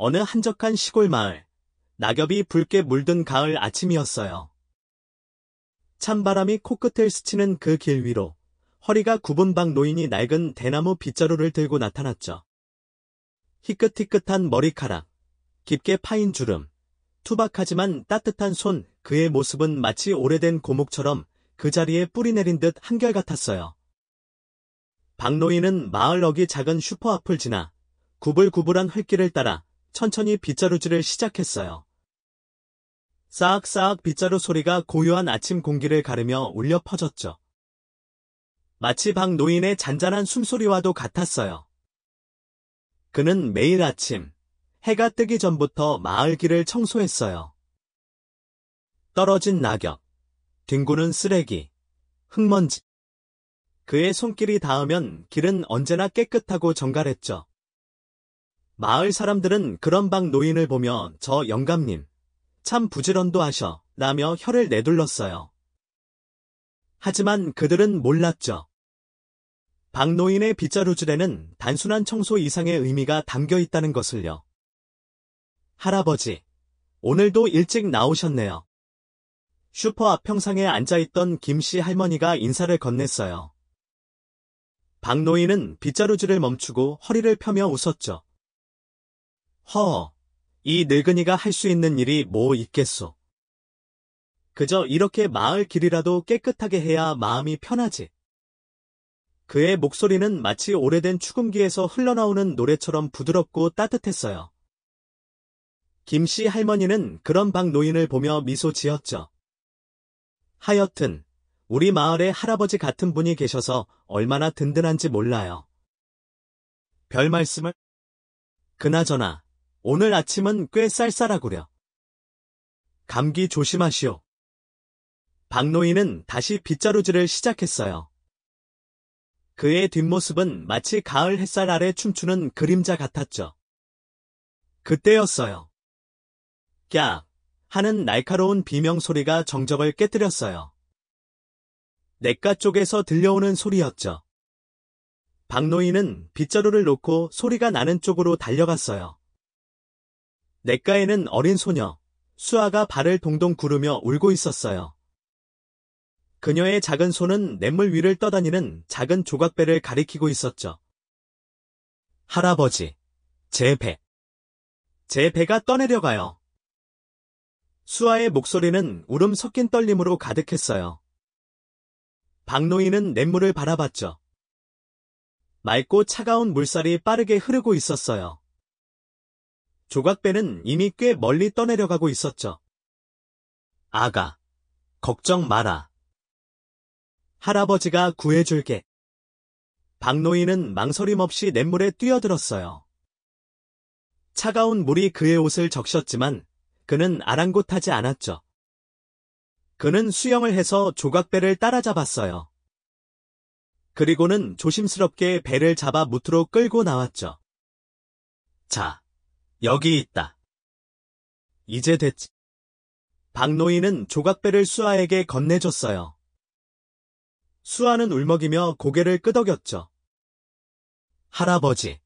어느 한적한 시골 마을, 낙엽이 붉게 물든 가을 아침이었어요. 찬바람이 코끝을 스치는 그 길 위로 허리가 굽은 박 노인이 낡은 대나무 빗자루를 들고 나타났죠. 희끗희끗한 머리카락, 깊게 파인 주름, 투박하지만 따뜻한 손, 그의 모습은 마치 오래된 고목처럼 그 자리에 뿌리 내린 듯 한결같았어요. 박 노인은 마을 어기 작은 슈퍼 앞을 지나 구불구불한 흙길을 따라 천천히 빗자루질을 시작했어요. 싸악싸악 빗자루 소리가 고요한 아침 공기를 가르며 울려 퍼졌죠. 마치 박 노인의 잔잔한 숨소리와도 같았어요. 그는 매일 아침 해가 뜨기 전부터 마을 길을 청소했어요. 떨어진 낙엽, 뒹구는 쓰레기, 흙먼지. 그의 손길이 닿으면 길은 언제나 깨끗하고 정갈했죠. 마을 사람들은 그런 박 노인을 보며 저 영감님, 참 부지런도 하셔, 라며 혀를 내둘렀어요. 하지만 그들은 몰랐죠. 박 노인의 빗자루질에는 단순한 청소 이상의 의미가 담겨 있다는 것을요. 할아버지, 오늘도 일찍 나오셨네요. 슈퍼 앞 평상에 앉아있던 김씨 할머니가 인사를 건넸어요. 박 노인은 빗자루질을 멈추고 허리를 펴며 웃었죠. 이 늙은이가 할 수 있는 일이 뭐 있겠소. 그저 이렇게 마을 길이라도 깨끗하게 해야 마음이 편하지. 그의 목소리는 마치 오래된 축음기에서 흘러나오는 노래처럼 부드럽고 따뜻했어요. 김씨 할머니는 그런 박 노인을 보며 미소 지었죠. 하여튼 우리 마을에 할아버지 같은 분이 계셔서 얼마나 든든한지 몰라요. 별 말씀을. 그나저나 오늘 아침은 꽤 쌀쌀하구려. 감기 조심하시오. 박 노인은 다시 빗자루질을 시작했어요. 그의 뒷모습은 마치 가을 햇살 아래 춤추는 그림자 같았죠. 그때였어요. 꺄! 하는 날카로운 비명소리가 정적을 깨뜨렸어요. 냇가 쪽에서 들려오는 소리였죠. 박 노인은 빗자루를 놓고 소리가 나는 쪽으로 달려갔어요. 냇가에는 어린 소녀, 수아가 발을 동동 구르며 울고 있었어요. 그녀의 작은 손은 냇물 위를 떠다니는 작은 조각배를 가리키고 있었죠. 할아버지, 제 배가 떠내려가요. 수아의 목소리는 울음 섞인 떨림으로 가득했어요. 박 노인은 냇물을 바라봤죠. 맑고 차가운 물살이 빠르게 흐르고 있었어요. 조각배는 이미 꽤 멀리 떠내려가고 있었죠. 아가, 걱정 마라. 할아버지가 구해줄게. 박 노인은 망설임 없이 냇물에 뛰어들었어요. 차가운 물이 그의 옷을 적셨지만 그는 아랑곳하지 않았죠. 그는 수영을 해서 조각배를 따라잡았어요. 그리고는 조심스럽게 배를 잡아 무트로 끌고 나왔죠. 자, 여기 있다. 이제 됐지. 박 노인은 조각배를 수아에게 건네줬어요. 수아는 울먹이며 고개를 끄덕였죠. 할아버지.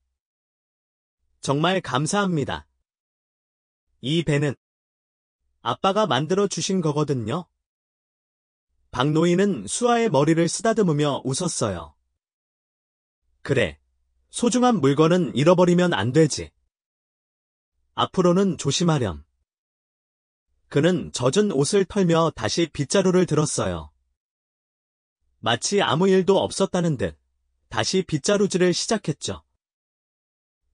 정말 감사합니다. 이 배는 아빠가 만들어 주신 거거든요. 박 노인은 수아의 머리를 쓰다듬으며 웃었어요. 그래, 소중한 물건은 잃어버리면 안 되지. 앞으로는 조심하렴. 그는 젖은 옷을 털며 다시 빗자루를 들었어요. 마치 아무 일도 없었다는 듯 다시 빗자루질을 시작했죠.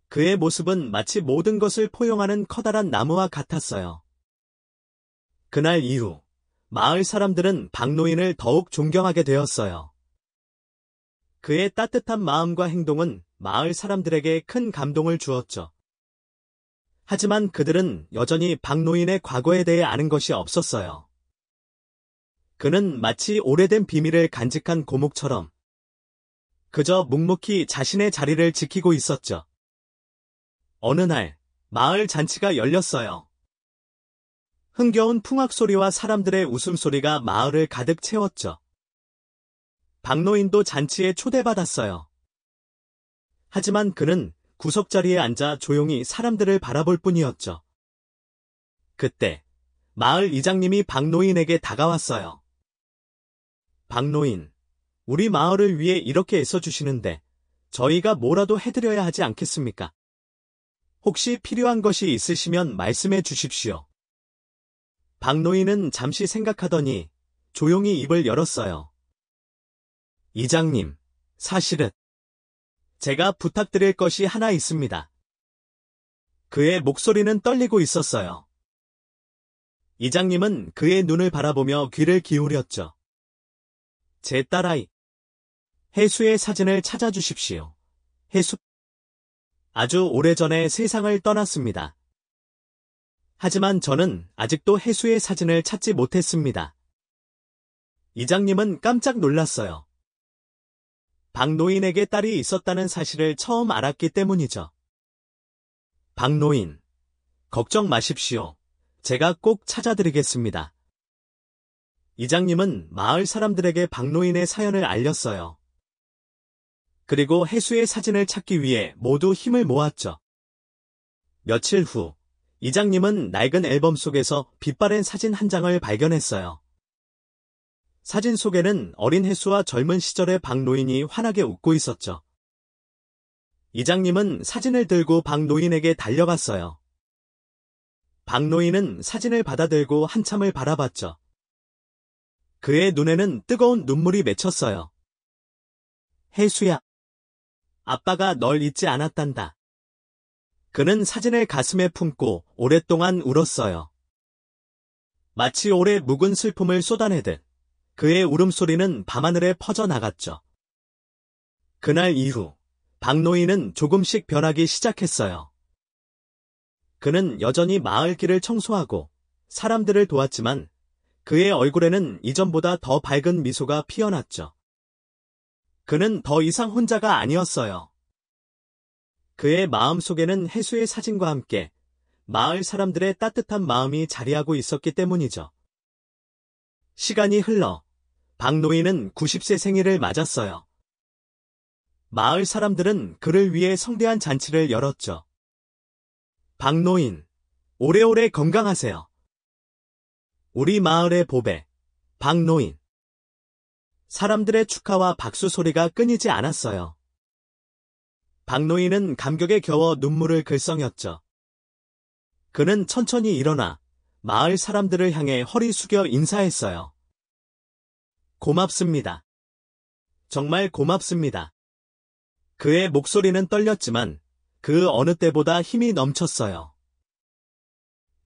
그의 모습은 마치 모든 것을 포용하는 커다란 나무와 같았어요. 그날 이후 마을 사람들은 박 노인을 더욱 존경하게 되었어요. 그의 따뜻한 마음과 행동은 마을 사람들에게 큰 감동을 주었죠. 하지만 그들은 여전히 박 노인의 과거에 대해 아는 것이 없었어요. 그는 마치 오래된 비밀을 간직한 고목처럼 그저 묵묵히 자신의 자리를 지키고 있었죠. 어느 날 마을 잔치가 열렸어요. 흥겨운 풍악 소리와 사람들의 웃음소리가 마을을 가득 채웠죠. 박 노인도 잔치에 초대받았어요. 하지만 그는 구석자리에 앉아 조용히 사람들을 바라볼 뿐이었죠. 그때 마을 이장님이 박노인에게 다가왔어요. 박노인, 우리 마을을 위해 이렇게 애써주시는데 저희가 뭐라도 해드려야 하지 않겠습니까? 혹시 필요한 것이 있으시면 말씀해 주십시오. 박노인은 잠시 생각하더니 조용히 입을 열었어요. 이장님, 사실은 제가 부탁드릴 것이 하나 있습니다. 그의 목소리는 떨리고 있었어요. 이장님은 그의 눈을 바라보며 귀를 기울였죠. 제 딸아이, 해수의 사진을 찾아주십시오. 해수, 아주 오래전에 세상을 떠났습니다. 하지만 저는 아직도 해수의 사진을 찾지 못했습니다. 이장님은 깜짝 놀랐어요. 박노인에게 딸이 있었다는 사실을 처음 알았기 때문이죠. 박노인, 걱정 마십시오. 제가 꼭 찾아드리겠습니다. 이장님은 마을 사람들에게 박노인의 사연을 알렸어요. 그리고 해수의 사진을 찾기 위해 모두 힘을 모았죠. 며칠 후, 이장님은 낡은 앨범 속에서 빛바랜 사진 한 장을 발견했어요. 사진 속에는 어린 해수와 젊은 시절의 박노인이 환하게 웃고 있었죠. 이장님은 사진을 들고 박노인에게 달려갔어요. 박노인은 사진을 받아들고 한참을 바라봤죠. 그의 눈에는 뜨거운 눈물이 맺혔어요. 해수야, 아빠가 널 잊지 않았단다. 그는 사진을 가슴에 품고 오랫동안 울었어요. 마치 오래 묵은 슬픔을 쏟아내듯 그의 울음소리는 밤하늘에 퍼져나갔죠. 그날 이후 박노인은 조금씩 변하기 시작했어요. 그는 여전히 마을 길을 청소하고 사람들을 도왔지만 그의 얼굴에는 이전보다 더 밝은 미소가 피어났죠. 그는 더 이상 혼자가 아니었어요. 그의 마음속에는 해수의 사진과 함께 마을 사람들의 따뜻한 마음이 자리하고 있었기 때문이죠. 시간이 흘러 박노인은 90세 생일을 맞았어요. 마을 사람들은 그를 위해 성대한 잔치를 열었죠. 박노인, 오래오래 건강하세요. 우리 마을의 보배, 박노인. 사람들의 축하와 박수 소리가 끊이지 않았어요. 박노인은 감격에 겨워 눈물을 글썽였죠. 그는 천천히 일어나 마을 사람들을 향해 허리 숙여 인사했어요. 고맙습니다. 정말 고맙습니다. 그의 목소리는 떨렸지만 그 어느 때보다 힘이 넘쳤어요.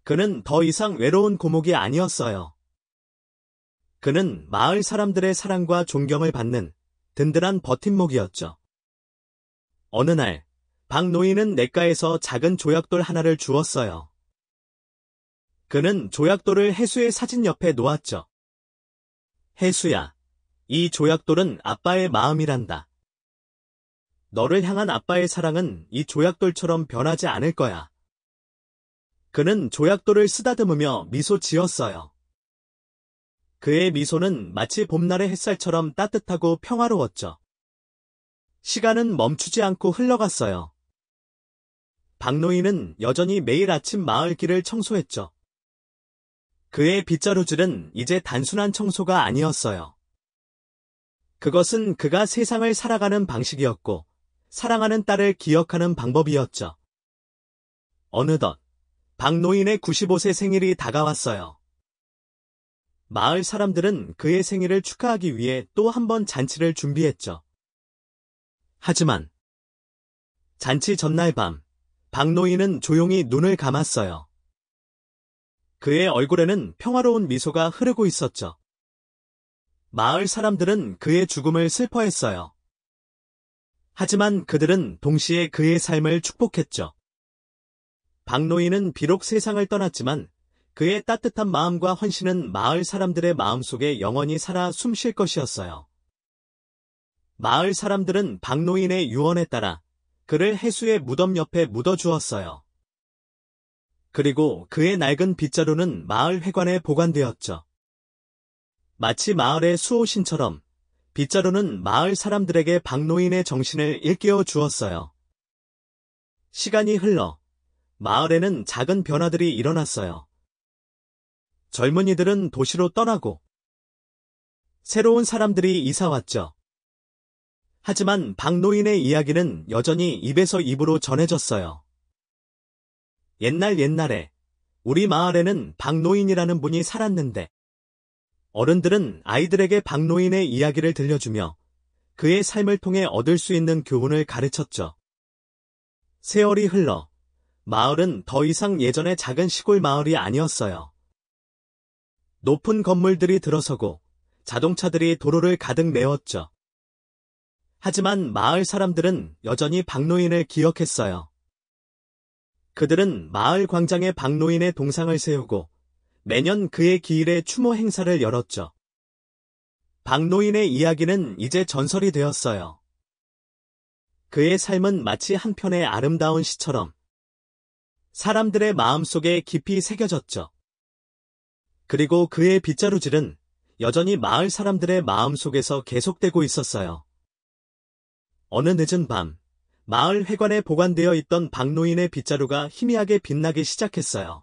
그는 더 이상 외로운 고목이 아니었어요. 그는 마을 사람들의 사랑과 존경을 받는 든든한 버팀목이었죠. 어느 날, 박노인은 냇가에서 작은 조약돌 하나를 주었어요. 그는 조약돌을 해수의 사진 옆에 놓았죠. 해수야, 이 조약돌은 아빠의 마음이란다. 너를 향한 아빠의 사랑은 이 조약돌처럼 변하지 않을 거야. 그는 조약돌을 쓰다듬으며 미소 지었어요. 그의 미소는 마치 봄날의 햇살처럼 따뜻하고 평화로웠죠. 시간은 멈추지 않고 흘러갔어요. 박노인은 여전히 매일 아침 마을 길을 청소했죠. 그의 빗자루질은 이제 단순한 청소가 아니었어요. 그것은 그가 세상을 살아가는 방식이었고, 사랑하는 딸을 기억하는 방법이었죠. 어느덧 박노인의 95세 생일이 다가왔어요. 마을 사람들은 그의 생일을 축하하기 위해 또 한 번 잔치를 준비했죠. 하지만 잔치 전날 밤, 박노인은 조용히 눈을 감았어요. 그의 얼굴에는 평화로운 미소가 흐르고 있었죠. 마을 사람들은 그의 죽음을 슬퍼했어요. 하지만 그들은 동시에 그의 삶을 축복했죠. 박노인은 비록 세상을 떠났지만 그의 따뜻한 마음과 헌신은 마을 사람들의 마음속에 영원히 살아 숨쉴 것이었어요. 마을 사람들은 박노인의 유언에 따라 그를 해수의 무덤 옆에 묻어주었어요. 그리고 그의 낡은 빗자루는 마을 회관에 보관되었죠. 마치 마을의 수호신처럼 빗자루는 마을 사람들에게 박노인의 정신을 일깨워 주었어요. 시간이 흘러 마을에는 작은 변화들이 일어났어요. 젊은이들은 도시로 떠나고 새로운 사람들이 이사 왔죠. 하지만 박노인의 이야기는 여전히 입에서 입으로 전해졌어요. 옛날에 우리 마을에는 박노인이라는 분이 살았는데 어른들은 아이들에게 박노인의 이야기를 들려주며 그의 삶을 통해 얻을 수 있는 교훈을 가르쳤죠. 세월이 흘러 마을은 더 이상 예전의 작은 시골 마을이 아니었어요. 높은 건물들이 들어서고 자동차들이 도로를 가득 메웠죠. 하지만 마을 사람들은 여전히 박노인을 기억했어요. 그들은 마을 광장에 박노인의 동상을 세우고 매년 그의 기일에 추모 행사를 열었죠. 박노인의 이야기는 이제 전설이 되었어요. 그의 삶은 마치 한 편의 아름다운 시처럼 사람들의 마음속에 깊이 새겨졌죠. 그리고 그의 빗자루질은 여전히 마을 사람들의 마음속에서 계속되고 있었어요. 어느 늦은 밤, 마을 회관에 보관되어 있던 박노인의 빗자루가 희미하게 빛나기 시작했어요.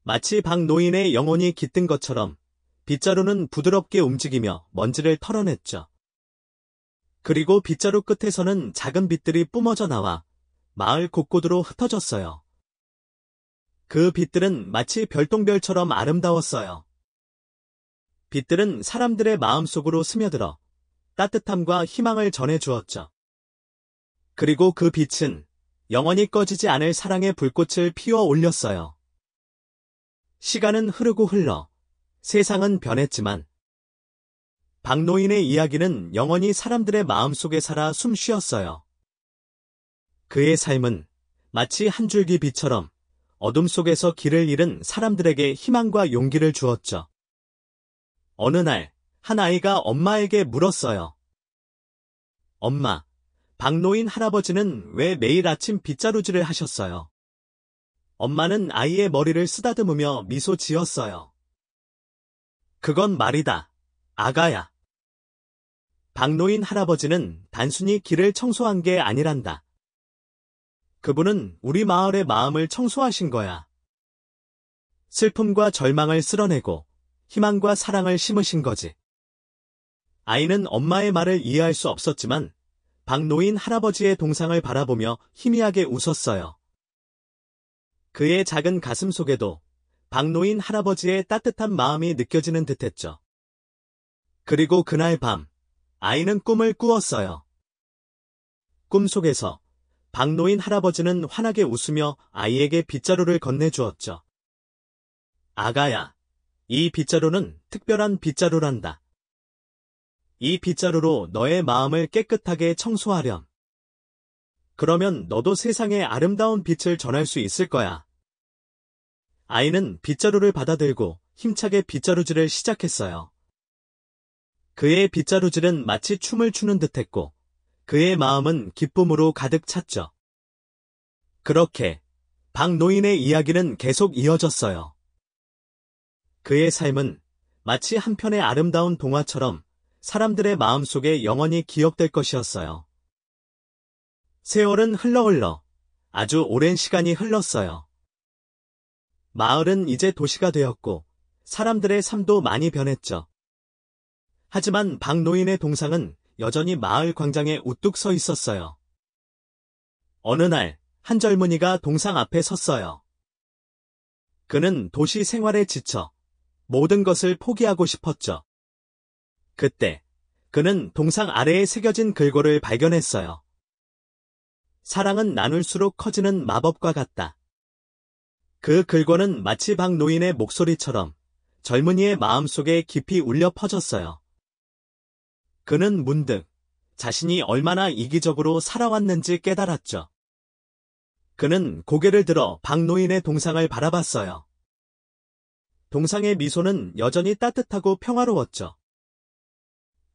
마치 박노인의 영혼이 깃든 것처럼 빗자루는 부드럽게 움직이며 먼지를 털어냈죠. 그리고 빗자루 끝에서는 작은 빛들이 뿜어져 나와 마을 곳곳으로 흩어졌어요. 그 빛들은 마치 별똥별처럼 아름다웠어요. 빛들은 사람들의 마음속으로 스며들어 따뜻함과 희망을 전해주었죠. 그리고 그 빛은 영원히 꺼지지 않을 사랑의 불꽃을 피워 올렸어요. 시간은 흐르고 흘러 세상은 변했지만 박노인의 이야기는 영원히 사람들의 마음속에 살아 숨쉬었어요. 그의 삶은 마치 한 줄기 빛처럼 어둠 속에서 길을 잃은 사람들에게 희망과 용기를 주었죠. 어느 날, 한 아이가 엄마에게 물었어요. 엄마, 박노인 할아버지는 왜 매일 아침 빗자루질을 하셨어요? 엄마는 아이의 머리를 쓰다듬으며 미소 지었어요. 그건 말이다, 아가야. 박노인 할아버지는 단순히 길을 청소한 게 아니란다. 그분은 우리 마을의 마음을 청소하신 거야. 슬픔과 절망을 쓸어내고 희망과 사랑을 심으신 거지. 아이는 엄마의 말을 이해할 수 없었지만 박노인 할아버지의 동상을 바라보며 희미하게 웃었어요. 그의 작은 가슴 속에도 박노인 할아버지의 따뜻한 마음이 느껴지는 듯했죠. 그리고 그날 밤, 아이는 꿈을 꾸었어요. 꿈속에서 박노인 할아버지는 환하게 웃으며 아이에게 빗자루를 건네주었죠. 아가야, 이 빗자루는 특별한 빗자루란다. 이 빗자루로 너의 마음을 깨끗하게 청소하렴. 그러면 너도 세상에 아름다운 빛을 전할 수 있을 거야. 아이는 빗자루를 받아들고 힘차게 빗자루질을 시작했어요. 그의 빗자루질은 마치 춤을 추는 듯했고 그의 마음은 기쁨으로 가득 찼죠. 그렇게 박노인의 이야기는 계속 이어졌어요. 그의 삶은 마치 한 편의 아름다운 동화처럼 사람들의 마음속에 영원히 기억될 것이었어요. 세월은 흘러 아주 오랜 시간이 흘렀어요. 마을은 이제 도시가 되었고 사람들의 삶도 많이 변했죠. 하지만 박노인의 동상은 여전히 마을 광장에 우뚝 서 있었어요. 어느 날, 한 젊은이가 동상 앞에 섰어요. 그는 도시 생활에 지쳐 모든 것을 포기하고 싶었죠. 그때, 그는 동상 아래에 새겨진 글꼴을 발견했어요. 사랑은 나눌수록 커지는 마법과 같다. 그 글꼴은 마치 박노인의 목소리처럼 젊은이의 마음속에 깊이 울려 퍼졌어요. 그는 문득 자신이 얼마나 이기적으로 살아왔는지 깨달았죠. 그는 고개를 들어 박노인의 동상을 바라봤어요. 동상의 미소는 여전히 따뜻하고 평화로웠죠.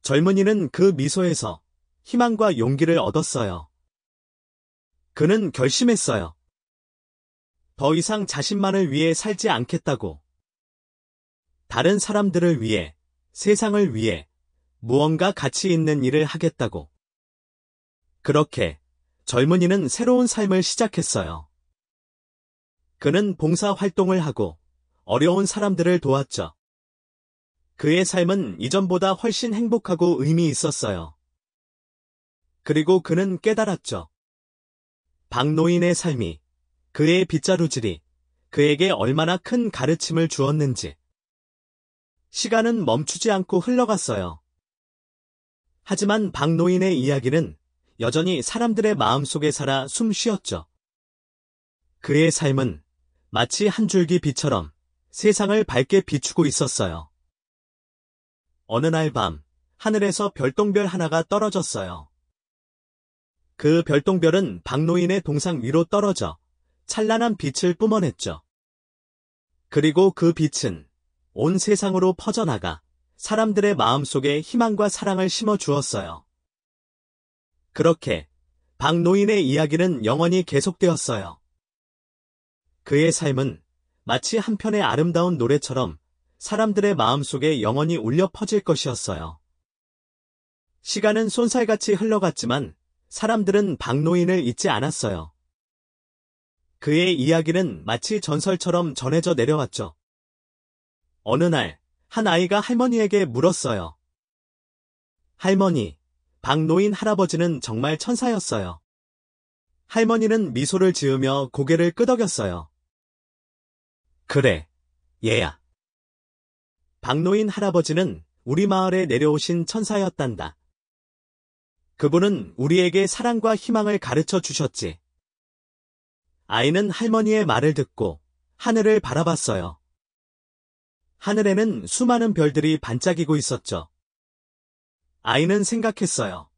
젊은이는 그 미소에서 희망과 용기를 얻었어요. 그는 결심했어요. 더 이상 자신만을 위해 살지 않겠다고. 다른 사람들을 위해, 세상을 위해 무언가 가치 있는 일을 하겠다고. 그렇게 젊은이는 새로운 삶을 시작했어요. 그는 봉사 활동을 하고 어려운 사람들을 도왔죠. 그의 삶은 이전보다 훨씬 행복하고 의미 있었어요. 그리고 그는 깨달았죠. 박노인의 삶이, 그의 빗자루질이 그에게 얼마나 큰 가르침을 주었는지. 시간은 멈추지 않고 흘러갔어요. 하지만 박노인의 이야기는 여전히 사람들의 마음속에 살아 숨 쉬었죠. 그의 삶은 마치 한 줄기 빛처럼 세상을 밝게 비추고 있었어요. 어느 날 밤, 하늘에서 별똥별 하나가 떨어졌어요. 그 별똥별은 박노인의 동상 위로 떨어져 찬란한 빛을 뿜어냈죠. 그리고 그 빛은 온 세상으로 퍼져나가 사람들의 마음속에 희망과 사랑을 심어 주었어요. 그렇게 박노인의 이야기는 영원히 계속되었어요. 그의 삶은 마치 한 편의 아름다운 노래처럼 사람들의 마음속에 영원히 울려 퍼질 것이었어요. 시간은 쏜살같이 흘러갔지만 사람들은 박노인을 잊지 않았어요. 그의 이야기는 마치 전설처럼 전해져 내려왔죠. 어느 날, 한 아이가 할머니에게 물었어요. 할머니, 박노인 할아버지는 정말 천사였어요. 할머니는 미소를 지으며 고개를 끄덕였어요. 그래, 얘야. 박노인 할아버지는 우리 마을에 내려오신 천사였단다. 그분은 우리에게 사랑과 희망을 가르쳐 주셨지. 아이는 할머니의 말을 듣고 하늘을 바라봤어요. 하늘에는 수많은 별들이 반짝이고 있었죠. 아이는 생각했어요.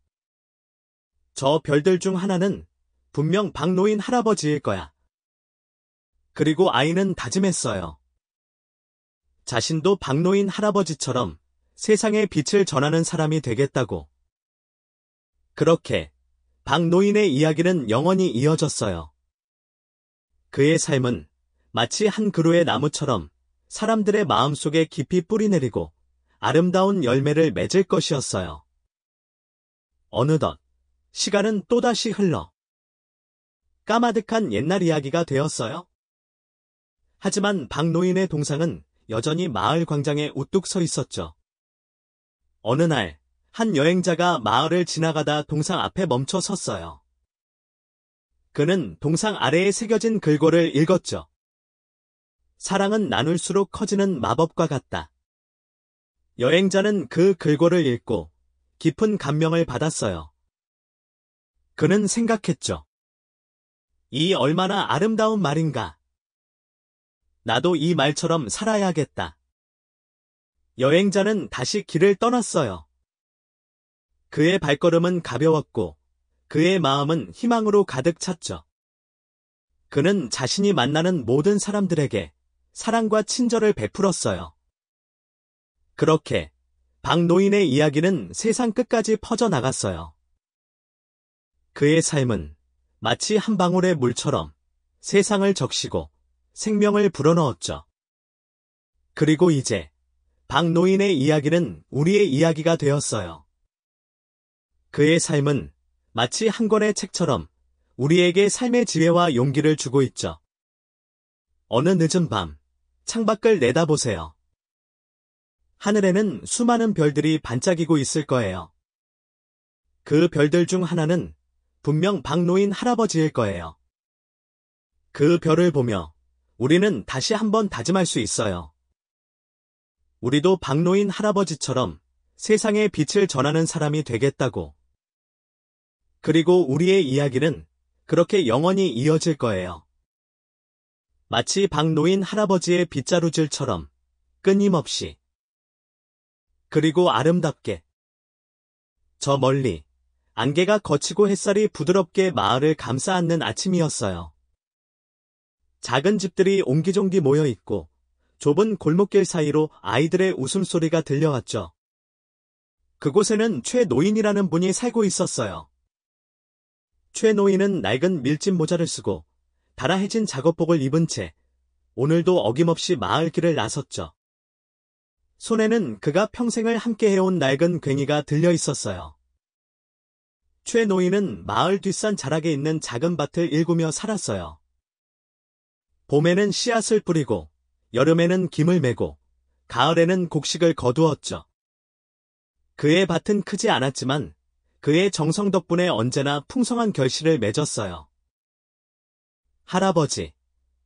저 별들 중 하나는 분명 박노인 할아버지일 거야. 그리고 아이는 다짐했어요. 자신도 박노인 할아버지처럼 세상에 빛을 전하는 사람이 되겠다고. 그렇게 박노인의 이야기는 영원히 이어졌어요. 그의 삶은 마치 한 그루의 나무처럼 사람들의 마음속에 깊이 뿌리내리고 아름다운 열매를 맺을 것이었어요. 어느덧 시간은 또다시 흘러 까마득한 옛날 이야기가 되었어요. 하지만 박노인의 동상은 여전히 마을 광장에 우뚝 서 있었죠. 어느 날, 한 여행자가 마을을 지나가다 동상 앞에 멈춰 섰어요. 그는 동상 아래에 새겨진 글꼴을 읽었죠. 사랑은 나눌수록 커지는 마법과 같다. 여행자는 그 글꼴을 읽고 깊은 감명을 받았어요. 그는 생각했죠. 이 얼마나 아름다운 말인가. 나도 이 말처럼 살아야겠다. 여행자는 다시 길을 떠났어요. 그의 발걸음은 가벼웠고 그의 마음은 희망으로 가득 찼죠. 그는 자신이 만나는 모든 사람들에게 사랑과 친절을 베풀었어요. 그렇게 박노인의 이야기는 세상 끝까지 퍼져나갔어요. 그의 삶은 마치 한 방울의 물처럼 세상을 적시고 생명을 불어넣었죠. 그리고 이제 박노인의 이야기는 우리의 이야기가 되었어요. 그의 삶은 마치 한 권의 책처럼 우리에게 삶의 지혜와 용기를 주고 있죠. 어느 늦은 밤, 창밖을 내다보세요. 하늘에는 수많은 별들이 반짝이고 있을 거예요. 그 별들 중 하나는 분명 박노인 할아버지일 거예요. 그 별을 보며 우리는 다시 한번 다짐할 수 있어요. 우리도 박노인 할아버지처럼 세상에 빛을 전하는 사람이 되겠다고. 그리고 우리의 이야기는 그렇게 영원히 이어질 거예요. 마치 박노인 할아버지의 빗자루질처럼 끊임없이. 그리고 아름답게. 저 멀리 안개가 걷히고 햇살이 부드럽게 마을을 감싸 안는 아침이었어요. 작은 집들이 옹기종기 모여 있고 좁은 골목길 사이로 아이들의 웃음소리가 들려왔죠. 그곳에는 최 노인이라는 분이 살고 있었어요. 최 노인은 낡은 밀짚 모자를 쓰고 달아해진 작업복을 입은 채 오늘도 어김없이 마을 길을 나섰죠. 손에는 그가 평생을 함께 해온 낡은 괭이가 들려 있었어요. 최 노인은 마을 뒷산 자락에 있는 작은 밭을 일구며 살았어요. 봄에는 씨앗을 뿌리고, 여름에는 김을 메고, 가을에는 곡식을 거두었죠. 그의 밭은 크지 않았지만 그의 정성 덕분에 언제나 풍성한 결실을 맺었어요. 할아버지,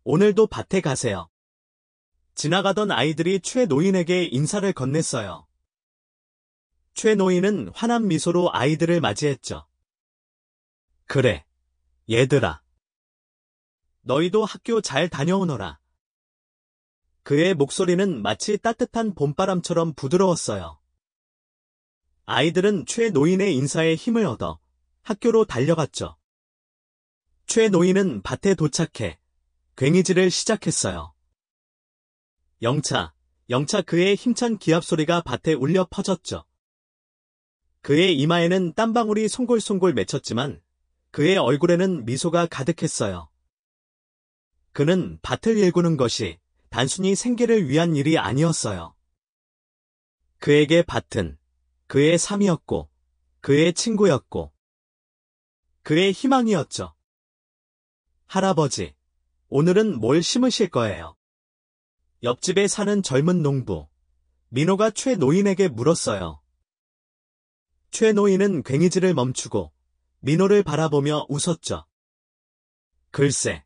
오늘도 밭에 가세요. 지나가던 아이들이 최 노인에게 인사를 건넸어요. 최 노인은 환한 미소로 아이들을 맞이했죠. 그래, 얘들아. 너희도 학교 잘 다녀오너라. 그의 목소리는 마치 따뜻한 봄바람처럼 부드러웠어요. 아이들은 최 노인의 인사에 힘을 얻어 학교로 달려갔죠. 최 노인은 밭에 도착해 괭이질을 시작했어요. 영차, 영차 그의 힘찬 기합 소리가 밭에 울려 퍼졌죠. 그의 이마에는 땀방울이 송골송골 맺혔지만 그의 얼굴에는 미소가 가득했어요. 그는 밭을 일구는 것이 단순히 생계를 위한 일이 아니었어요. 그에게 밭은 그의 삶이었고, 그의 친구였고, 그의 희망이었죠. 할아버지, 오늘은 뭘 심으실 거예요? 옆집에 사는 젊은 농부, 민호가 최 노인에게 물었어요. 최 노인은 괭이질을 멈추고 민호를 바라보며 웃었죠. 글쎄,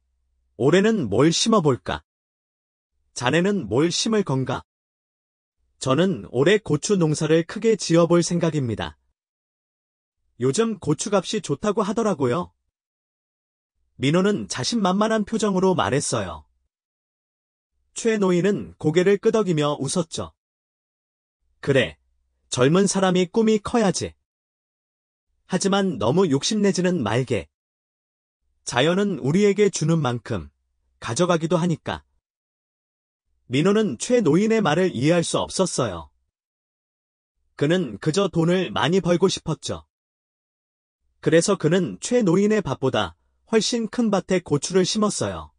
올해는 뭘 심어볼까? 자네는 뭘 심을 건가? 저는 올해 고추 농사를 크게 지어볼 생각입니다. 요즘 고추값이 좋다고 하더라고요. 민호는 자신만만한 표정으로 말했어요. 최 노인은 고개를 끄덕이며 웃었죠. 그래, 젊은 사람이 꿈이 커야지. 하지만 너무 욕심내지는 말게. 자연은 우리에게 주는 만큼 가져가기도 하니까. 민호는 최 노인의 말을 이해할 수 없었어요. 그는 그저 돈을 많이 벌고 싶었죠. 그래서 그는 최 노인의 밭보다 훨씬 큰 밭에 고추를 심었어요.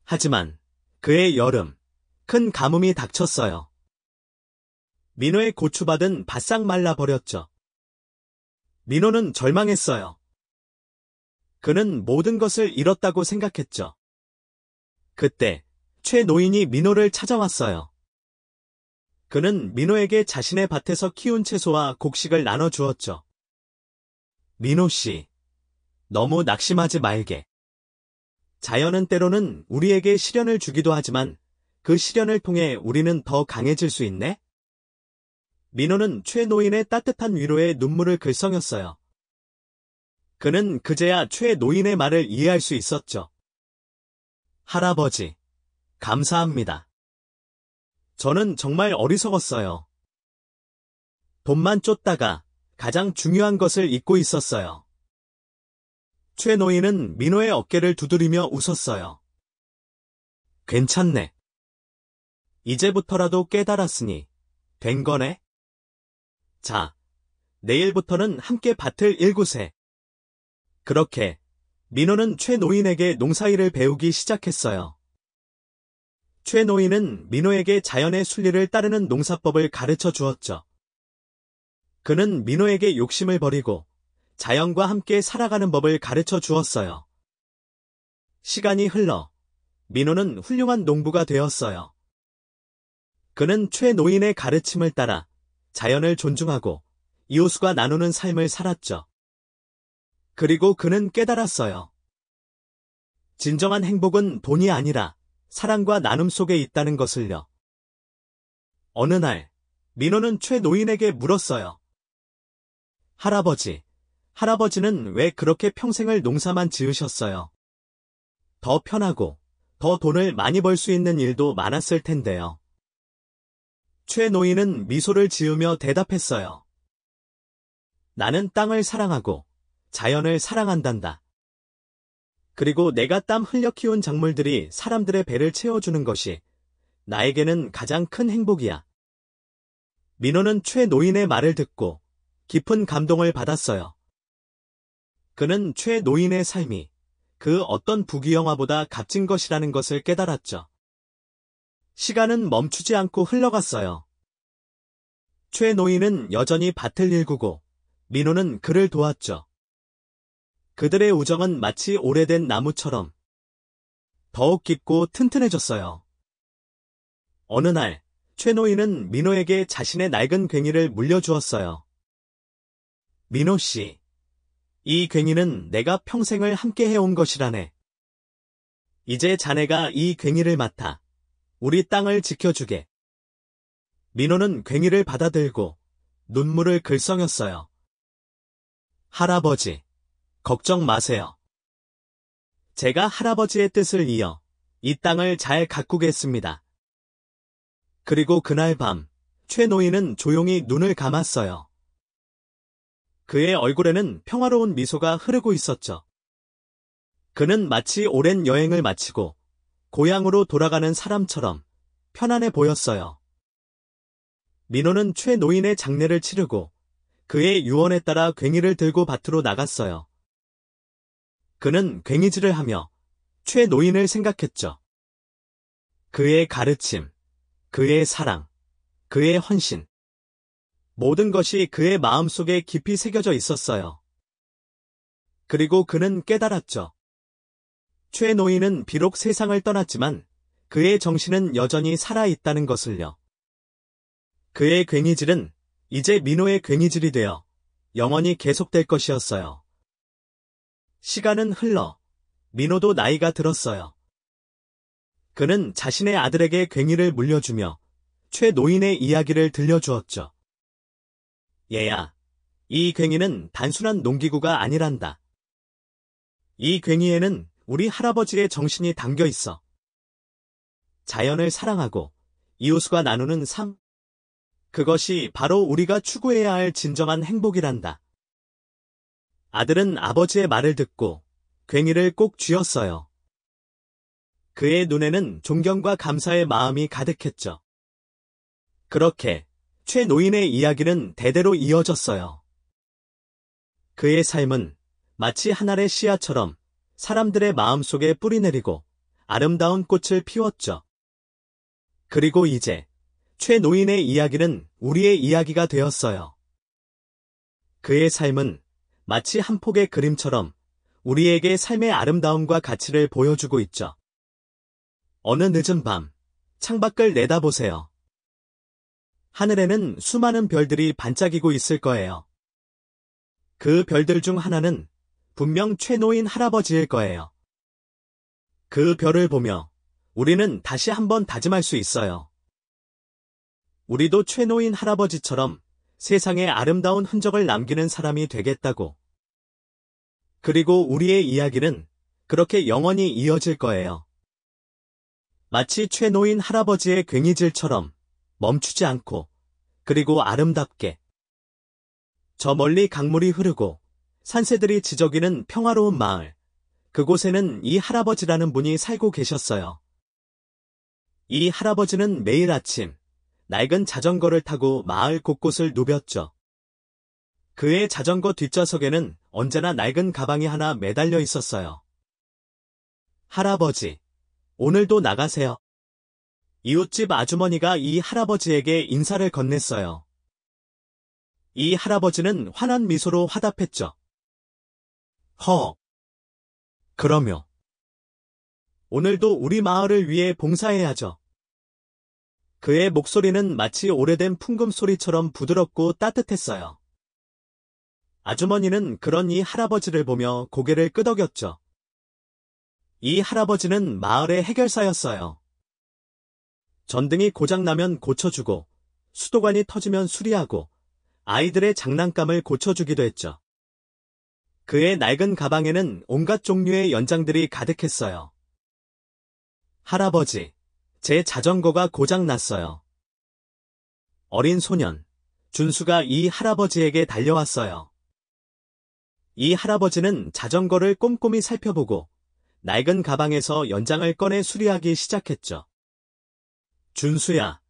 하지만 그의 여름, 큰 가뭄이 닥쳤어요. 민호의 고추밭은 바싹 말라버렸죠. 민호는 절망했어요. 그는 모든 것을 잃었다고 생각했죠. 그때 최 노인이 민호를 찾아왔어요. 그는 민호에게 자신의 밭에서 키운 채소와 곡식을 나눠주었죠. 민호 씨, 너무 낙심하지 말게. 자연은 때로는 우리에게 시련을 주기도 하지만 그 시련을 통해 우리는 더 강해질 수 있네? 민호는 최 노인의 따뜻한 위로에 눈물을 글썽였어요. 그는 그제야 최 노인의 말을 이해할 수 있었죠. 할아버지, 감사합니다. 저는 정말 어리석었어요. 돈만 쫓다가 가장 중요한 것을 잊고 있었어요. 최 노인은 민호의 어깨를 두드리며 웃었어요. 괜찮네. 이제부터라도 깨달았으니 된 거네. 자, 내일부터는 함께 밭을 일구세. 그렇게 민호는 최 노인에게 농사일을 배우기 시작했어요. 최 노인은 민호에게 자연의 순리를 따르는 농사법을 가르쳐 주었죠. 그는 민호에게 욕심을 버리고 자연과 함께 살아가는 법을 가르쳐 주었어요. 시간이 흘러 민호는 훌륭한 농부가 되었어요. 그는 최 노인의 가르침을 따라 자연을 존중하고 이웃과 나누는 삶을 살았죠. 그리고 그는 깨달았어요. 진정한 행복은 돈이 아니라 사랑과 나눔 속에 있다는 것을요. 어느 날 민호는 최 노인에게 물었어요. 할아버지는 왜 그렇게 평생을 농사만 지으셨어요? 더 편하고 더 돈을 많이 벌 수 있는 일도 많았을 텐데요. 최 노인은 미소를 지으며 대답했어요. 나는 땅을 사랑하고 자연을 사랑한단다. 그리고 내가 땀 흘려 키운 작물들이 사람들의 배를 채워주는 것이 나에게는 가장 큰 행복이야. 민호는 최 노인의 말을 듣고 깊은 감동을 받았어요. 그는 최 노인의 삶이 그 어떤 부귀영화보다 값진 것이라는 것을 깨달았죠. 시간은 멈추지 않고 흘러갔어요. 최 노인은 여전히 밭을 일구고 민호는 그를 도왔죠. 그들의 우정은 마치 오래된 나무처럼 더욱 깊고 튼튼해졌어요. 어느 날, 최노인은 민호에게 자신의 낡은 괭이를 물려주었어요. 민호 씨, 이 괭이는 내가 평생을 함께 해온 것이라네. 이제 자네가 이 괭이를 맡아 우리 땅을 지켜주게. 민호는 괭이를 받아들고 눈물을 글썽였어요. 할아버지, 걱정 마세요. 제가 할아버지의 뜻을 이어 이 땅을 잘 가꾸겠습니다. 그리고 그날 밤, 최 노인은 조용히 눈을 감았어요. 그의 얼굴에는 평화로운 미소가 흐르고 있었죠. 그는 마치 오랜 여행을 마치고 고향으로 돌아가는 사람처럼 편안해 보였어요. 민호는 최 노인의 장례를 치르고 그의 유언에 따라 괭이를 들고 밭으로 나갔어요. 그는 괭이질을 하며 최 노인을 생각했죠. 그의 가르침, 그의 사랑, 그의 헌신. 모든 것이 그의 마음속에 깊이 새겨져 있었어요. 그리고 그는 깨달았죠. 최 노인은 비록 세상을 떠났지만 그의 정신은 여전히 살아있다는 것을요. 그의 괭이질은 이제 민호의 괭이질이 되어 영원히 계속될 것이었어요. 시간은 흘러 민호도 나이가 들었어요. 그는 자신의 아들에게 괭이를 물려주며 최 노인의 이야기를 들려주었죠. 얘야, 이 괭이는 단순한 농기구가 아니란다. 이 괭이에는 우리 할아버지의 정신이 담겨 있어. 자연을 사랑하고 이웃과 나누는 삶. 그것이 바로 우리가 추구해야 할 진정한 행복이란다. 아들은 아버지의 말을 듣고 괭이를 꼭 쥐었어요. 그의 눈에는 존경과 감사의 마음이 가득했죠. 그렇게 최 노인의 이야기는 대대로 이어졌어요. 그의 삶은 마치 한 알의 씨앗처럼 사람들의 마음속에 뿌리내리고 아름다운 꽃을 피웠죠. 그리고 이제 최 노인의 이야기는 우리의 이야기가 되었어요. 그의 삶은 마치 한 폭의 그림처럼 우리에게 삶의 아름다움과 가치를 보여주고 있죠. 어느 늦은 밤, 창밖을 내다보세요. 하늘에는 수많은 별들이 반짝이고 있을 거예요. 그 별들 중 하나는 분명 최 노인 할아버지일 거예요. 그 별을 보며 우리는 다시 한번 다짐할 수 있어요. 우리도 최 노인 할아버지처럼 세상에 아름다운 흔적을 남기는 사람이 되겠다고. 그리고 우리의 이야기는 그렇게 영원히 이어질 거예요. 마치 최 노인 할아버지의 괭이질처럼 멈추지 않고 그리고 아름답게. 저 멀리 강물이 흐르고 산새들이 지저귀는 평화로운 마을. 그곳에는 이 할아버지라는 분이 살고 계셨어요. 이 할아버지는 매일 아침 낡은 자전거를 타고 마을 곳곳을 누볐죠. 그의 자전거 뒷좌석에는 언제나 낡은 가방이 하나 매달려 있었어요. 할아버지, 오늘도 나가세요. 이웃집 아주머니가 이 할아버지에게 인사를 건넸어요. 이 할아버지는 환한 미소로 화답했죠. 그럼요. 오늘도 우리 마을을 위해 봉사해야죠. 그의 목소리는 마치 오래된 풍금 소리처럼 부드럽고 따뜻했어요. 아주머니는 그런 이 할아버지를 보며 고개를 끄덕였죠. 이 할아버지는 마을의 해결사였어요. 전등이 고장나면 고쳐주고, 수도관이 터지면 수리하고, 아이들의 장난감을 고쳐주기도 했죠. 그의 낡은 가방에는 온갖 종류의 연장들이 가득했어요. 할아버지, 제 자전거가 고장났어요. 어린 소년, 준수가 이 할아버지에게 달려왔어요. 이 할아버지는 자전거를 꼼꼼히 살펴보고 낡은 가방에서 연장을 꺼내 수리하기 시작했죠. 준수야,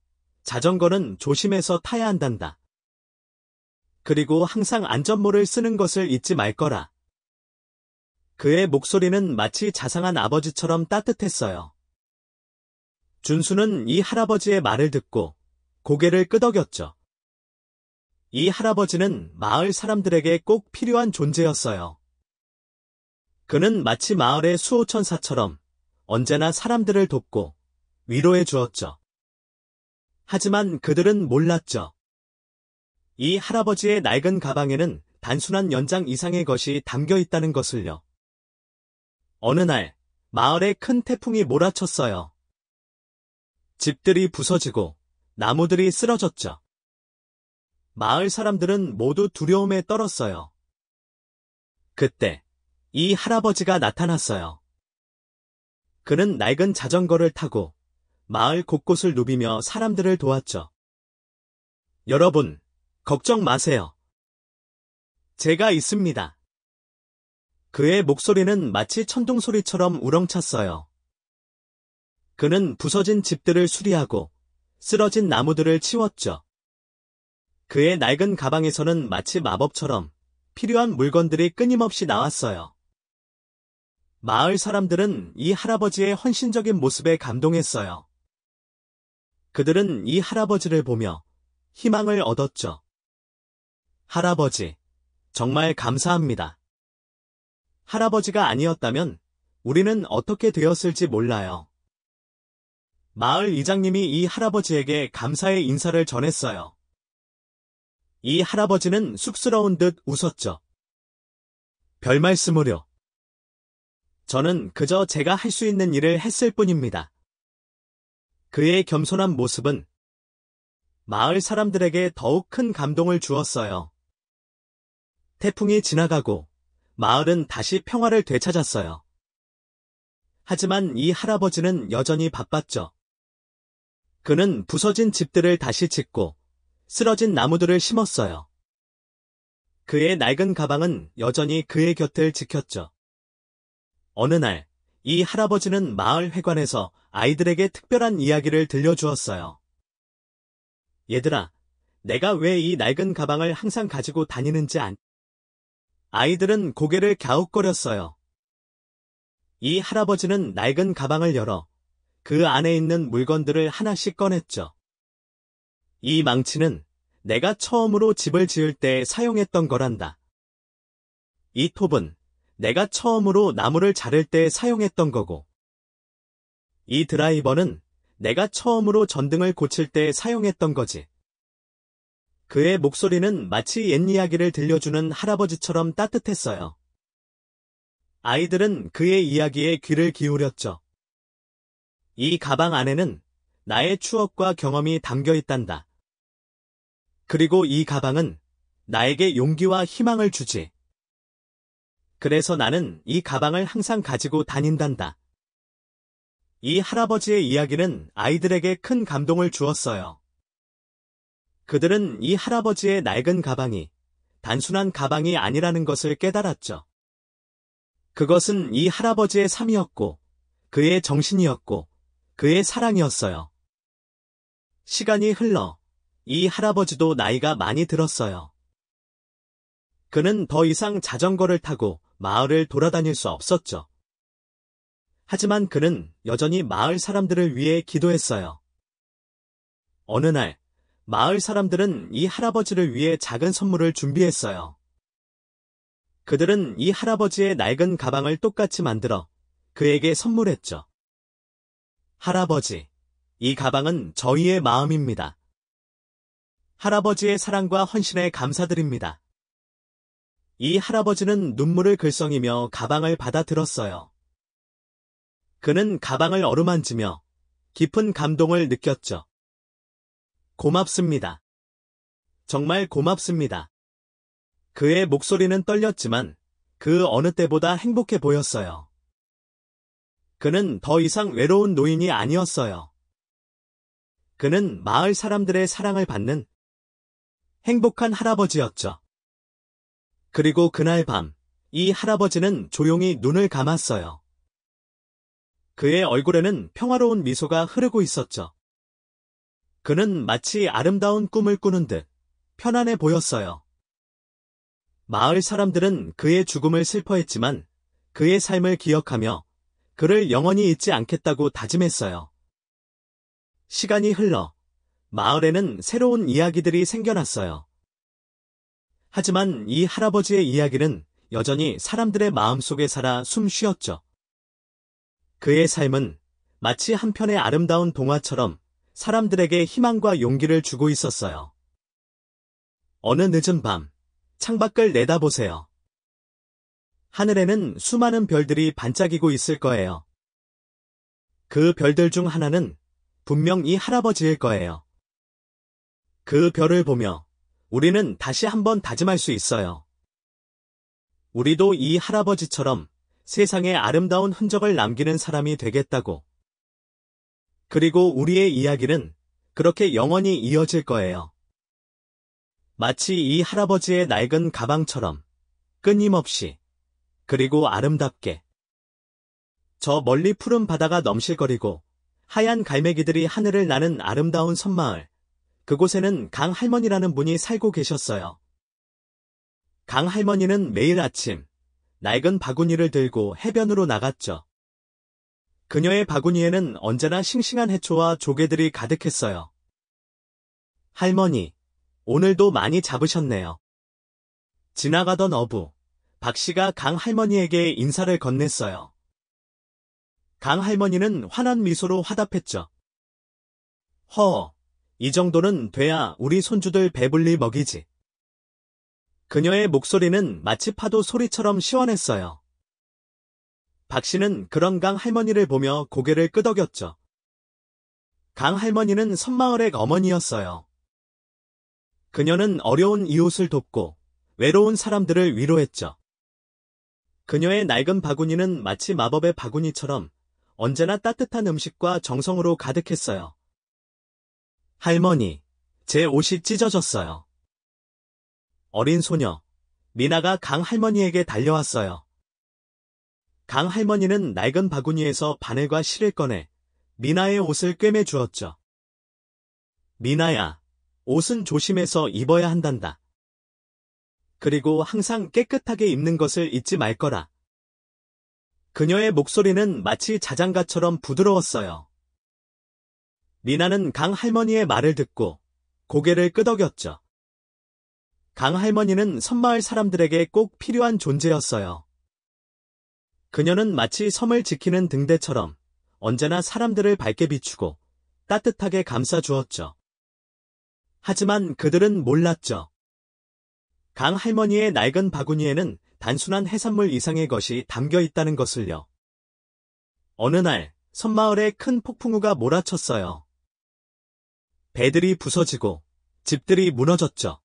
자전거는 조심해서 타야 한단다. 그리고 항상 안전모를 쓰는 것을 잊지 말 거라. 그의 목소리는 마치 자상한 아버지처럼 따뜻했어요. 준수는 이 할아버지의 말을 듣고 고개를 끄덕였죠. 이 할아버지는 마을 사람들에게 꼭 필요한 존재였어요. 그는 마치 마을의 수호천사처럼 언제나 사람들을 돕고 위로해 주었죠. 하지만 그들은 몰랐죠. 이 할아버지의 낡은 가방에는 단순한 연장 이상의 것이 담겨 있다는 것을요. 어느 날, 마을에 큰 태풍이 몰아쳤어요. 집들이 부서지고 나무들이 쓰러졌죠. 마을 사람들은 모두 두려움에 떨었어요. 그때 이 할아버지가 나타났어요. 그는 낡은 자전거를 타고 마을 곳곳을 누비며 사람들을 도왔죠. 여러분, 걱정 마세요. 제가 있습니다. 그의 목소리는 마치 천둥소리처럼 우렁찼어요. 그는 부서진 집들을 수리하고 쓰러진 나무들을 치웠죠. 그의 낡은 가방에서는 마치 마법처럼 필요한 물건들이 끊임없이 나왔어요. 마을 사람들은 이 할아버지의 헌신적인 모습에 감동했어요. 그들은 이 할아버지를 보며 희망을 얻었죠. 할아버지, 정말 감사합니다. 할아버지가 아니었다면 우리는 어떻게 되었을지 몰라요. 마을 이장님이 이 할아버지에게 감사의 인사를 전했어요. 이 할아버지는 쑥스러운 듯 웃었죠. 별 말씀을요. 저는 그저 제가 할 수 있는 일을 했을 뿐입니다. 그의 겸손한 모습은 마을 사람들에게 더욱 큰 감동을 주었어요. 태풍이 지나가고 마을은 다시 평화를 되찾았어요. 하지만 이 할아버지는 여전히 바빴죠. 그는 부서진 집들을 다시 짓고 쓰러진 나무들을 심었어요. 그의 낡은 가방은 여전히 그의 곁을 지켰죠. 어느 날, 이 할아버지는 마을 회관에서 아이들에게 특별한 이야기를 들려주었어요. 얘들아, 내가 왜 이 낡은 가방을 항상 가지고 다니는지 아이들은 고개를 갸웃거렸어요. 이 할아버지는 낡은 가방을 열어 그 안에 있는 물건들을 하나씩 꺼냈죠. 이 망치는 내가 처음으로 집을 지을 때 사용했던 거란다. 이 톱은 내가 처음으로 나무를 자를 때 사용했던 거고, 이 드라이버는 내가 처음으로 전등을 고칠 때 사용했던 거지. 그의 목소리는 마치 옛 이야기를 들려주는 할아버지처럼 따뜻했어요. 아이들은 그의 이야기에 귀를 기울였죠. 이 가방 안에는 나의 추억과 경험이 담겨 있단다. 그리고 이 가방은 나에게 용기와 희망을 주지. 그래서 나는 이 가방을 항상 가지고 다닌단다. 이 할아버지의 이야기는 아이들에게 큰 감동을 주었어요. 그들은 이 할아버지의 낡은 가방이 단순한 가방이 아니라는 것을 깨달았죠. 그것은 이 할아버지의 삶이었고, 그의 정신이었고, 그의 사랑이었어요. 시간이 흘러 이 할아버지도 나이가 많이 들었어요. 그는 더 이상 자전거를 타고 마을을 돌아다닐 수 없었죠. 하지만 그는 여전히 마을 사람들을 위해 기도했어요. 어느 날, 마을 사람들은 이 할아버지를 위해 작은 선물을 준비했어요. 그들은 이 할아버지의 낡은 가방을 똑같이 만들어 그에게 선물했죠. 할아버지, 이 가방은 저희의 마음입니다. 할아버지의 사랑과 헌신에 감사드립니다. 이 할아버지는 눈물을 글썽이며 가방을 받아들었어요. 그는 가방을 어루만지며 깊은 감동을 느꼈죠. 고맙습니다. 정말 고맙습니다. 그의 목소리는 떨렸지만 그 어느 때보다 행복해 보였어요. 그는 더 이상 외로운 노인이 아니었어요. 그는 마을 사람들의 사랑을 받는 행복한 할아버지였죠. 그리고 그날 밤, 이 할아버지는 조용히 눈을 감았어요. 그의 얼굴에는 평화로운 미소가 흐르고 있었죠. 그는 마치 아름다운 꿈을 꾸는 듯 편안해 보였어요. 마을 사람들은 그의 죽음을 슬퍼했지만 그의 삶을 기억하며 그를 영원히 잊지 않겠다고 다짐했어요. 시간이 흘러 마을에는 새로운 이야기들이 생겨났어요. 하지만 이 할아버지의 이야기는 여전히 사람들의 마음속에 살아 숨 쉬었죠. 그의 삶은 마치 한 편의 아름다운 동화처럼 사람들에게 희망과 용기를 주고 있었어요. 어느 늦은 밤, 창밖을 내다보세요. 하늘에는 수많은 별들이 반짝이고 있을 거예요. 그 별들 중 하나는 분명 이 할아버지일 거예요. 그 별을 보며 우리는 다시 한번 다짐할 수 있어요. 우리도 이 할아버지처럼 세상에 아름다운 흔적을 남기는 사람이 되겠다고. 그리고 우리의 이야기는 그렇게 영원히 이어질 거예요. 마치 이 할아버지의 낡은 가방처럼 끊임없이 그리고 아름답게. 저 멀리 푸른 바다가 넘실거리고 하얀 갈매기들이 하늘을 나는 아름다운 섬마을. 그곳에는 강 할머니라는 분이 살고 계셨어요. 강 할머니는 매일 아침 낡은 바구니를 들고 해변으로 나갔죠. 그녀의 바구니에는 언제나 싱싱한 해초와 조개들이 가득했어요. 할머니, 오늘도 많이 잡으셨네요. 지나가던 어부, 박 씨가 강 할머니에게 인사를 건넸어요. 강 할머니는 환한 미소로 화답했죠. 이 정도는 돼야 우리 손주들 배불리 먹이지. 그녀의 목소리는 마치 파도 소리처럼 시원했어요. 박 씨는 그런 강 할머니를 보며 고개를 끄덕였죠. 강 할머니는 섬마을의 어머니였어요. 그녀는 어려운 이웃을 돕고 외로운 사람들을 위로했죠. 그녀의 낡은 바구니는 마치 마법의 바구니처럼 언제나 따뜻한 음식과 정성으로 가득했어요. 할머니, 제 옷이 찢어졌어요. 어린 소녀, 미나가 강 할머니에게 달려왔어요. 강 할머니는 낡은 바구니에서 바늘과 실을 꺼내 미나의 옷을 꿰매 주었죠. 미나야, 옷은 조심해서 입어야 한단다. 그리고 항상 깨끗하게 입는 것을 잊지 말 거라. 그녀의 목소리는 마치 자장가처럼 부드러웠어요. 미나는 강 할머니의 말을 듣고 고개를 끄덕였죠. 강 할머니는 섬마을 사람들에게 꼭 필요한 존재였어요. 그녀는 마치 섬을 지키는 등대처럼 언제나 사람들을 밝게 비추고 따뜻하게 감싸주었죠. 하지만 그들은 몰랐죠. 강 할머니의 낡은 바구니에는 단순한 해산물 이상의 것이 담겨 있다는 것을요. 어느 날 섬마을에 큰 폭풍우가 몰아쳤어요. 배들이 부서지고 집들이 무너졌죠.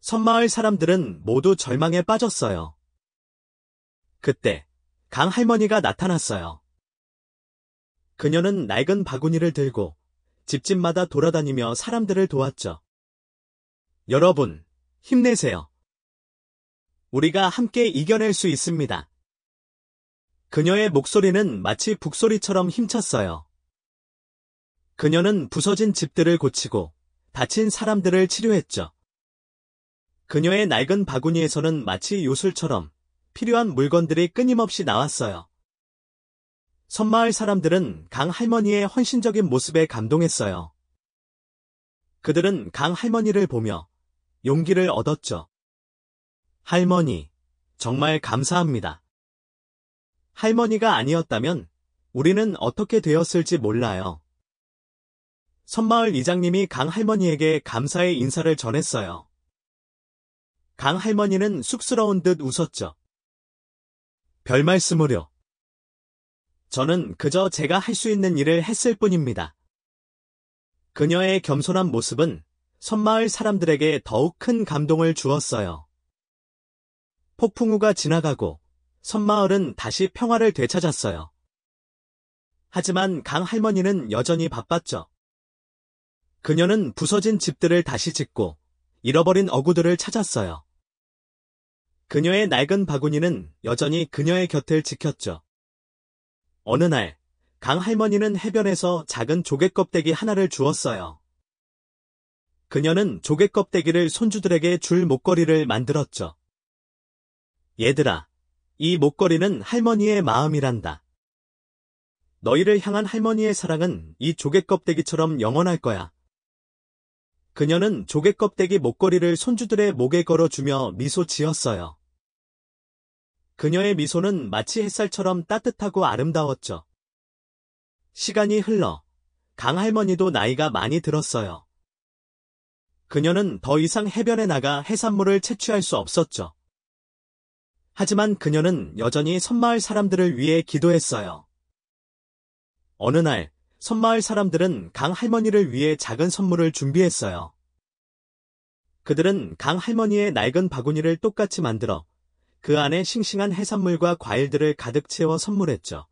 섬마을 사람들은 모두 절망에 빠졌어요. 그때 강 할머니가 나타났어요. 그녀는 낡은 바구니를 들고 집집마다 돌아다니며 사람들을 도왔죠. 여러분, 힘내세요. 우리가 함께 이겨낼 수 있습니다. 그녀의 목소리는 마치 북소리처럼 힘찼어요. 그녀는 부서진 집들을 고치고 다친 사람들을 치료했죠. 그녀의 낡은 바구니에서는 마치 요술처럼 필요한 물건들이 끊임없이 나왔어요. 섬마을 사람들은 강 할머니의 헌신적인 모습에 감동했어요. 그들은 강 할머니를 보며 용기를 얻었죠. 할머니, 정말 감사합니다. 할머니가 아니었다면 우리는 어떻게 되었을지 몰라요. 섬마을 이장님이 강 할머니에게 감사의 인사를 전했어요. 강 할머니는 쑥스러운 듯 웃었죠. 별 말씀을요. 저는 그저 제가 할 수 있는 일을 했을 뿐입니다. 그녀의 겸손한 모습은 섬마을 사람들에게 더욱 큰 감동을 주었어요. 폭풍우가 지나가고 섬마을은 다시 평화를 되찾았어요. 하지만 강 할머니는 여전히 바빴죠. 그녀는 부서진 집들을 다시 짓고 잃어버린 어구들을 찾았어요. 그녀의 낡은 바구니는 여전히 그녀의 곁을 지켰죠. 어느 날, 강 할머니는 해변에서 작은 조개 껍데기 하나를 주었어요. 그녀는 조개 껍데기를 손주들에게 줄 목걸이를 만들었죠. 얘들아, 이 목걸이는 할머니의 마음이란다. 너희를 향한 할머니의 사랑은 이 조개 껍데기처럼 영원할 거야. 그녀는 조개껍데기 목걸이를 손주들의 목에 걸어주며 미소 지었어요. 그녀의 미소는 마치 햇살처럼 따뜻하고 아름다웠죠. 시간이 흘러 강할머니도 나이가 많이 들었어요. 그녀는 더 이상 해변에 나가 해산물을 채취할 수 없었죠. 하지만 그녀는 여전히 섬마을 사람들을 위해 기도했어요. 어느 날, 섬마을 사람들은 강할머니를 위해 작은 선물을 준비했어요. 그들은 강할머니의 낡은 바구니를 똑같이 만들어 그 안에 싱싱한 해산물과 과일들을 가득 채워 선물했죠.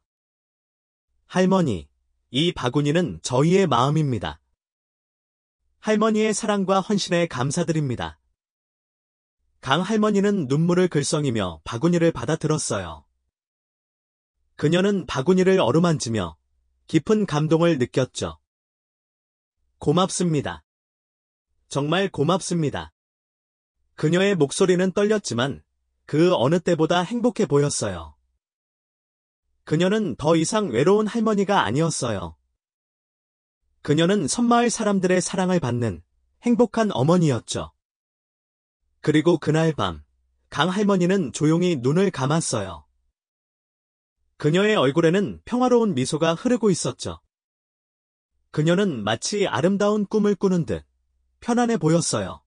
할머니, 이 바구니는 저희의 마음입니다. 할머니의 사랑과 헌신에 감사드립니다. 강할머니는 눈물을 글썽이며 바구니를 받아들었어요. 그녀는 바구니를 어루만지며 깊은 감동을 느꼈죠. 고맙습니다. 정말 고맙습니다. 그녀의 목소리는 떨렸지만 그 어느 때보다 행복해 보였어요. 그녀는 더 이상 외로운 할머니가 아니었어요. 그녀는 섬마을 사람들의 사랑을 받는 행복한 어머니였죠. 그리고 그날 밤, 강할머니는 조용히 눈을 감았어요. 그녀의 얼굴에는 평화로운 미소가 흐르고 있었죠. 그녀는 마치 아름다운 꿈을 꾸는 듯 편안해 보였어요.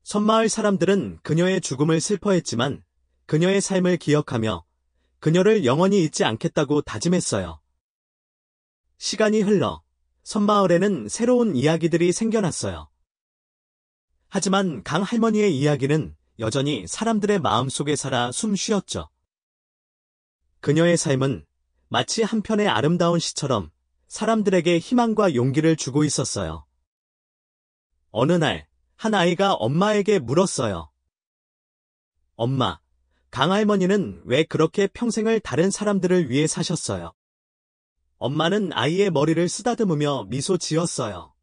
섬마을 사람들은 그녀의 죽음을 슬퍼했지만 그녀의 삶을 기억하며 그녀를 영원히 잊지 않겠다고 다짐했어요. 시간이 흘러 섬마을에는 새로운 이야기들이 생겨났어요. 하지만 강할머니의 이야기는 여전히 사람들의 마음속에 살아 숨 쉬었죠. 그녀의 삶은 마치 한 편의 아름다운 시처럼 사람들에게 희망과 용기를 주고 있었어요. 어느 날, 한 아이가 엄마에게 물었어요. 엄마, 강할머니는 왜 그렇게 평생을 다른 사람들을 위해 사셨어요? 엄마는 아이의 머리를 쓰다듬으며 미소 지었어요.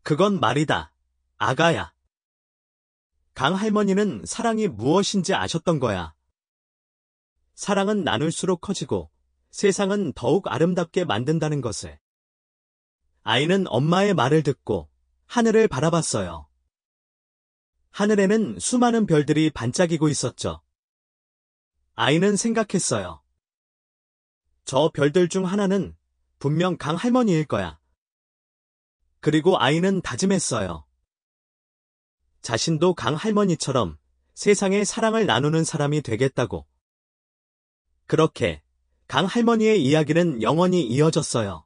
그건 말이다. 아가야. 강할머니는 사랑이 무엇인지 아셨던 거야. 사랑은 나눌수록 커지고 세상은 더욱 아름답게 만든다는 것을. 아이는 엄마의 말을 듣고 하늘을 바라봤어요. 하늘에는 수많은 별들이 반짝이고 있었죠. 아이는 생각했어요. 저 별들 중 하나는 분명 강할머니일 거야. 그리고 아이는 다짐했어요. 자신도 강할머니처럼 세상에 사랑을 나누는 사람이 되겠다고. 그렇게 강할머니의 이야기는 영원히 이어졌어요.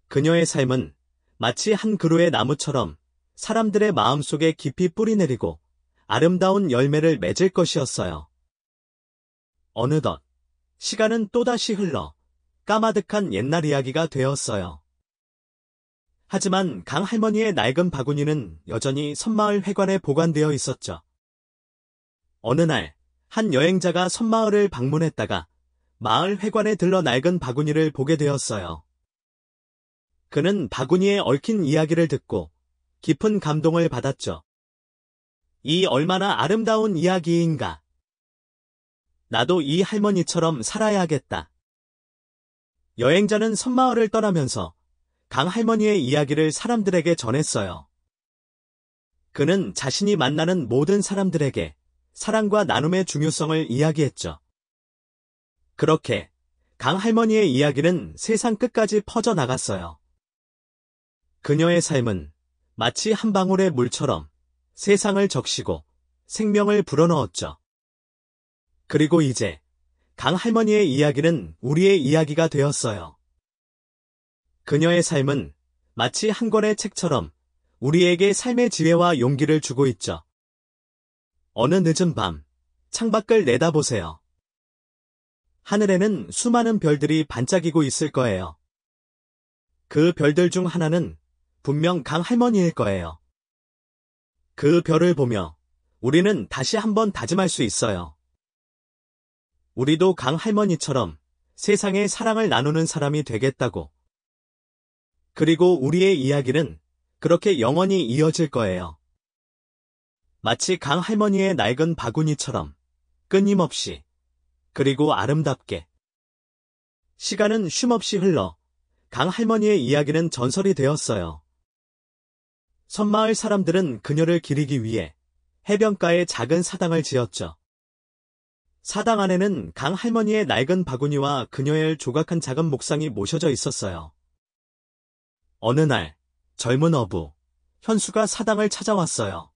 그녀의 삶은 마치 한 그루의 나무처럼 사람들의 마음속에 깊이 뿌리내리고 아름다운 열매를 맺을 것이었어요. 어느덧 시간은 또다시 흘러 까마득한 옛날 이야기가 되었어요. 하지만 강할머니의 낡은 바구니는 여전히 섬마을 회관에 보관되어 있었죠. 어느 날, 한 여행자가 섬마을을 방문했다가 마을 회관에 들러 낡은 바구니를 보게 되었어요. 그는 바구니에 얽힌 이야기를 듣고 깊은 감동을 받았죠. 이 얼마나 아름다운 이야기인가. 나도 이 할머니처럼 살아야겠다. 여행자는 섬마을을 떠나면서 강할머니의 이야기를 사람들에게 전했어요. 그는 자신이 만나는 모든 사람들에게 사랑과 나눔의 중요성을 이야기했죠. 그렇게 강할머니의 이야기는 세상 끝까지 퍼져나갔어요. 그녀의 삶은 마치 한 방울의 물처럼 세상을 적시고 생명을 불어넣었죠. 그리고 이제 강할머니의 이야기는 우리의 이야기가 되었어요. 그녀의 삶은 마치 한 권의 책처럼 우리에게 삶의 지혜와 용기를 주고 있죠. 어느 늦은 밤, 창밖을 내다보세요. 하늘에는 수많은 별들이 반짝이고 있을 거예요. 그 별들 중 하나는 분명 강할머니일 거예요. 그 별을 보며 우리는 다시 한번 다짐할 수 있어요. 우리도 강할머니처럼 세상에 사랑을 나누는 사람이 되겠다고. 그리고 우리의 이야기는 그렇게 영원히 이어질 거예요. 마치 강할머니의 낡은 바구니처럼 끊임없이 그리고 아름답게. 시간은 쉼없이 흘러 강할머니의 이야기는 전설이 되었어요. 섬마을 사람들은 그녀를 기리기 위해 해변가에 작은 사당을 지었죠. 사당 안에는 강 할머니의 낡은 바구니와 그녀의 조각한 작은 목상이 모셔져 있었어요. 어느 날 젊은 어부 현수가 사당을 찾아왔어요.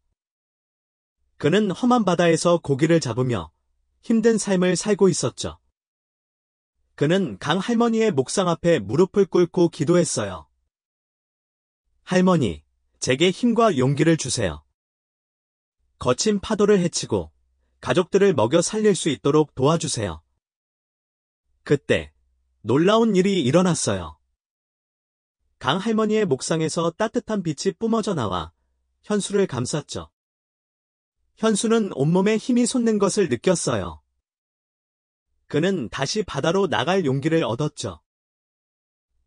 그는 험한 바다에서 고기를 잡으며 힘든 삶을 살고 있었죠. 그는 강 할머니의 목상 앞에 무릎을 꿇고 기도했어요. 할머니, 제게 힘과 용기를 주세요. 거친 파도를 헤치고 가족들을 먹여 살릴 수 있도록 도와주세요. 그때 놀라운 일이 일어났어요. 강 할머니의 목상에서 따뜻한 빛이 뿜어져 나와 현수를 감쌌죠. 현수는 온몸에 힘이 솟는 것을 느꼈어요. 그는 다시 바다로 나갈 용기를 얻었죠.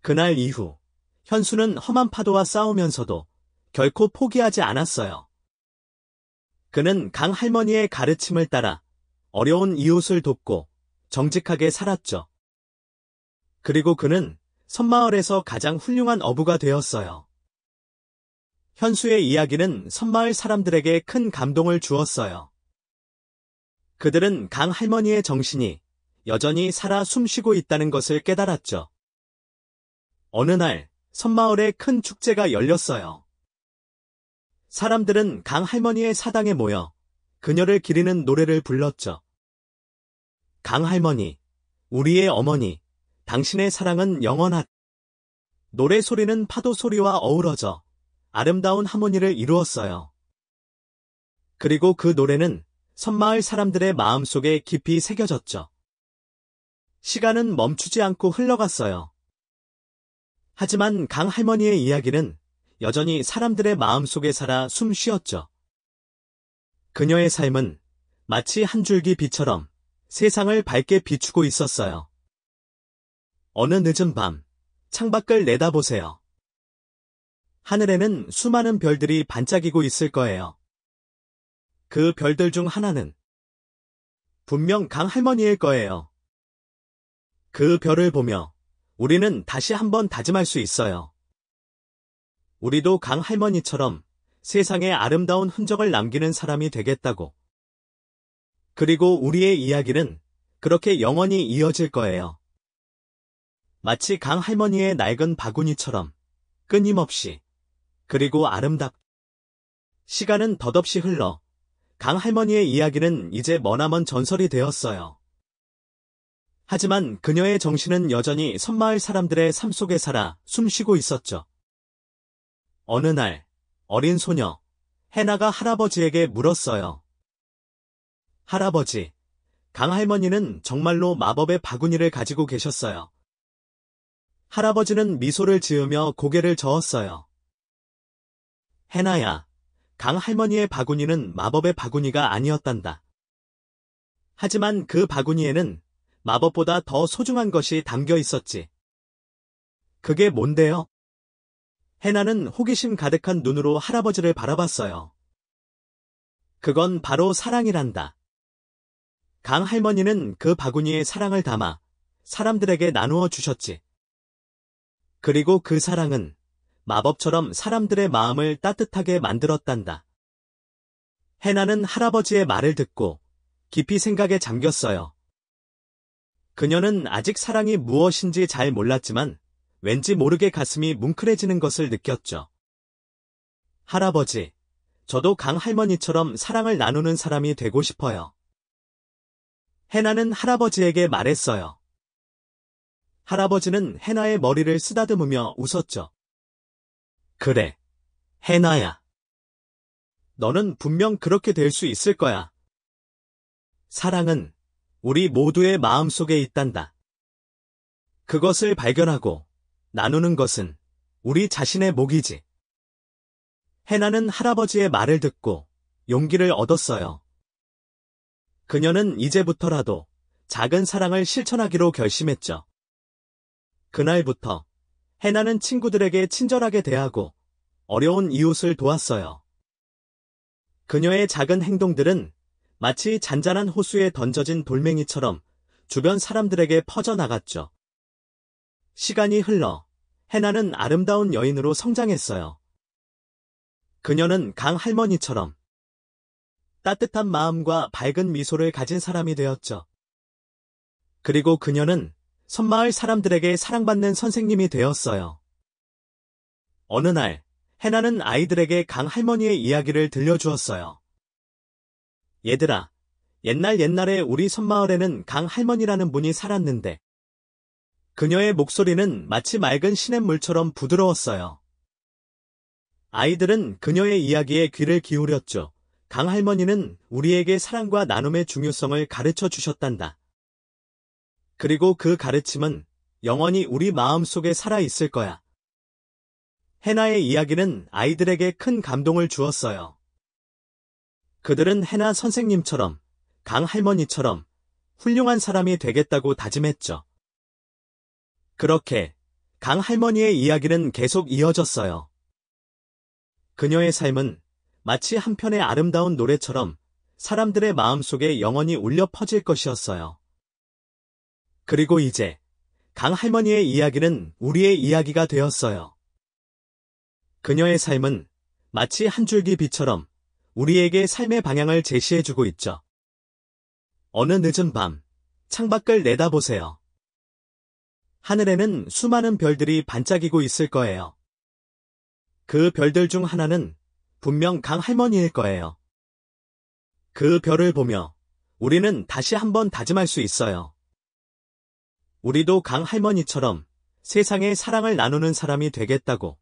그날 이후 현수는 험한 파도와 싸우면서도 결코 포기하지 않았어요. 그는 강 할머니의 가르침을 따라 어려운 이웃을 돕고 정직하게 살았죠. 그리고 그는 섬마을에서 가장 훌륭한 어부가 되었어요. 현수의 이야기는 섬마을 사람들에게 큰 감동을 주었어요. 그들은 강 할머니의 정신이 여전히 살아 숨쉬고 있다는 것을 깨달았죠. 어느 날 섬마을에 큰 축제가 열렸어요. 사람들은 강 할머니의 사당에 모여 그녀를 기리는 노래를 불렀죠. 강 할머니, 우리의 어머니, 당신의 사랑은 영원한. 노래 소리는 파도 소리와 어우러져 아름다운 하모니를 이루었어요. 그리고 그 노래는 섬마을 사람들의 마음속에 깊이 새겨졌죠. 시간은 멈추지 않고 흘러갔어요. 하지만 강 할머니의 이야기는 여전히 사람들의 마음속에 살아 숨 쉬었죠. 그녀의 삶은 마치 한 줄기 빛처럼 세상을 밝게 비추고 있었어요. 어느 늦은 밤, 창밖을 내다보세요. 하늘에는 수많은 별들이 반짝이고 있을 거예요. 그 별들 중 하나는 분명 강 할머니일 거예요. 그 별을 보며 우리는 다시 한번 다짐할 수 있어요. 우리도 강 할머니처럼 세상에 아름다운 흔적을 남기는 사람이 되겠다고. 그리고 우리의 이야기는 그렇게 영원히 이어질 거예요. 마치 강 할머니의 낡은 바구니처럼 끊임없이 그리고 시간은 덧없이 흘러 강 할머니의 이야기는 이제 머나먼 전설이 되었어요. 하지만 그녀의 정신은 여전히 섬마을 사람들의 삶 속에 살아 숨쉬고 있었죠. 어느 날 어린 소녀 해나가 할아버지에게 물었어요. 할아버지, 강 할머니는 정말로 마법의 바구니를 가지고 계셨어요. 할아버지는 미소를 지으며 고개를 저었어요. 해나야, 강 할머니의 바구니는 마법의 바구니가 아니었단다. 하지만 그 바구니에는 마법보다 더 소중한 것이 담겨 있었지. 그게 뭔데요? 해나는 호기심 가득한 눈으로 할아버지를 바라봤어요. 그건 바로 사랑이란다. 강 할머니는 그 바구니에 사랑을 담아 사람들에게 나누어 주셨지. 그리고 그 사랑은 마법처럼 사람들의 마음을 따뜻하게 만들었단다. 해나는 할아버지의 말을 듣고 깊이 생각에 잠겼어요. 그녀는 아직 사랑이 무엇인지 잘 몰랐지만 왠지 모르게 가슴이 뭉클해지는 것을 느꼈죠. 할아버지, 저도 강 할머니처럼 사랑을 나누는 사람이 되고 싶어요. 해나는 할아버지에게 말했어요. 할아버지는 해나의 머리를 쓰다듬으며 웃었죠. 그래, 해나야. 너는 분명 그렇게 될 수 있을 거야. 사랑은 우리 모두의 마음속에 있단다. 그것을 발견하고 나누는 것은 우리 자신의 몫이지. 해나는 할아버지의 말을 듣고 용기를 얻었어요. 그녀는 이제부터라도 작은 사랑을 실천하기로 결심했죠. 그날부터 해나는 친구들에게 친절하게 대하고 어려운 이웃을 도왔어요. 그녀의 작은 행동들은 마치 잔잔한 호수에 던져진 돌멩이처럼 주변 사람들에게 퍼져나갔죠. 시간이 흘러 해나는 아름다운 여인으로 성장했어요. 그녀는 강 할머니처럼 따뜻한 마음과 밝은 미소를 가진 사람이 되었죠. 그리고 그녀는 섬마을 사람들에게 사랑받는 선생님이 되었어요. 어느 날, 해나는 아이들에게 강 할머니의 이야기를 들려주었어요. 얘들아, 옛날에 우리 섬마을에는 강 할머니라는 분이 살았는데, 그녀의 목소리는 마치 맑은 시냇물처럼 부드러웠어요. 아이들은 그녀의 이야기에 귀를 기울였죠. 강 할머니는 우리에게 사랑과 나눔의 중요성을 가르쳐 주셨단다. 그리고 그 가르침은 영원히 우리 마음속에 살아있을 거야. 해나의 이야기는 아이들에게 큰 감동을 주었어요. 그들은 해나 선생님처럼, 강 할머니처럼 훌륭한 사람이 되겠다고 다짐했죠. 그렇게 강 할머니의 이야기는 계속 이어졌어요. 그녀의 삶은 마치 한편의 아름다운 노래처럼 사람들의 마음속에 영원히 울려 퍼질 것이었어요. 그리고 이제 강 할머니의 이야기는 우리의 이야기가 되었어요. 그녀의 삶은 마치 한 줄기 빛처럼 우리에게 삶의 방향을 제시해주고 있죠. 어느 늦은 밤, 창밖을 내다보세요. 하늘에는 수많은 별들이 반짝이고 있을 거예요. 그 별들 중 하나는 분명 강 할머니일 거예요. 그 별을 보며 우리는 다시 한번 다짐할 수 있어요. 우리도 강 할머니처럼 세상에 사랑을 나누는 사람이 되겠다고.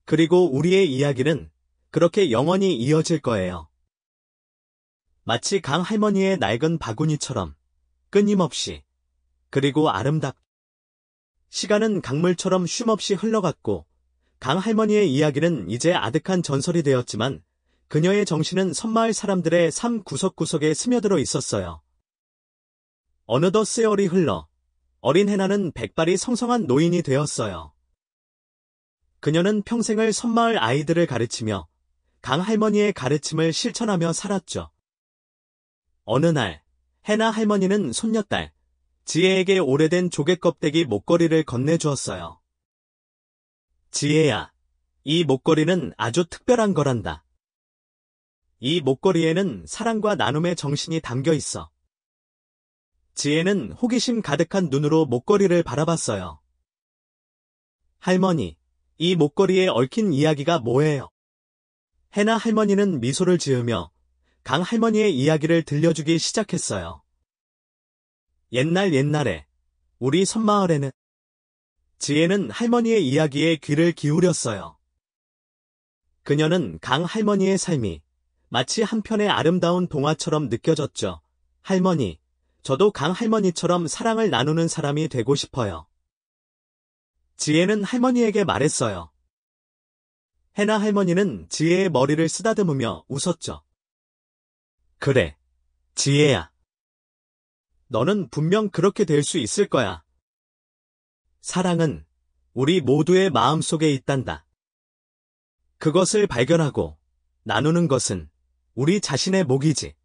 그리고 우리의 이야기는 그렇게 영원히 이어질 거예요. 마치 강 할머니의 낡은 바구니처럼 끊임없이 그리고 아름답게. 시간은 강물처럼 쉼없이 흘러갔고 강 할머니의 이야기는 이제 아득한 전설이 되었지만 그녀의 정신은 섬마을 사람들의 삶 구석구석에 스며들어 있었어요. 어느덧 세월이 흘러 어린 해나는 백발이 성성한 노인이 되었어요. 그녀는 평생을 섬마을 아이들을 가르치며 강 할머니의 가르침을 실천하며 살았죠. 어느 날 해나 할머니는 손녀딸 지혜에게 오래된 조개 껍데기 목걸이를 건네주었어요. 지혜야, 이 목걸이는 아주 특별한 거란다. 이 목걸이에는 사랑과 나눔의 정신이 담겨 있어. 지혜는 호기심 가득한 눈으로 목걸이를 바라봤어요. 할머니, 이 목걸이에 얽힌 이야기가 뭐예요? 해나 할머니는 미소를 지으며 강 할머니의 이야기를 들려주기 시작했어요. 옛날에 우리 섬마을에는 지혜는 할머니의 이야기에 귀를 기울였어요. 그녀는 강 할머니의 삶이 마치 한편의 아름다운 동화처럼 느껴졌죠. 할머니, 저도 강 할머니처럼 사랑을 나누는 사람이 되고 싶어요. 지혜는 할머니에게 말했어요. 해나 할머니는 지혜의 머리를 쓰다듬으며 웃었죠. 그래, 지혜야. 너는 분명 그렇게 될 수 있을 거야. 사랑은 우리 모두의 마음속에 있단다. 그것을 발견하고 나누는 것은 우리 자신의 몫이지.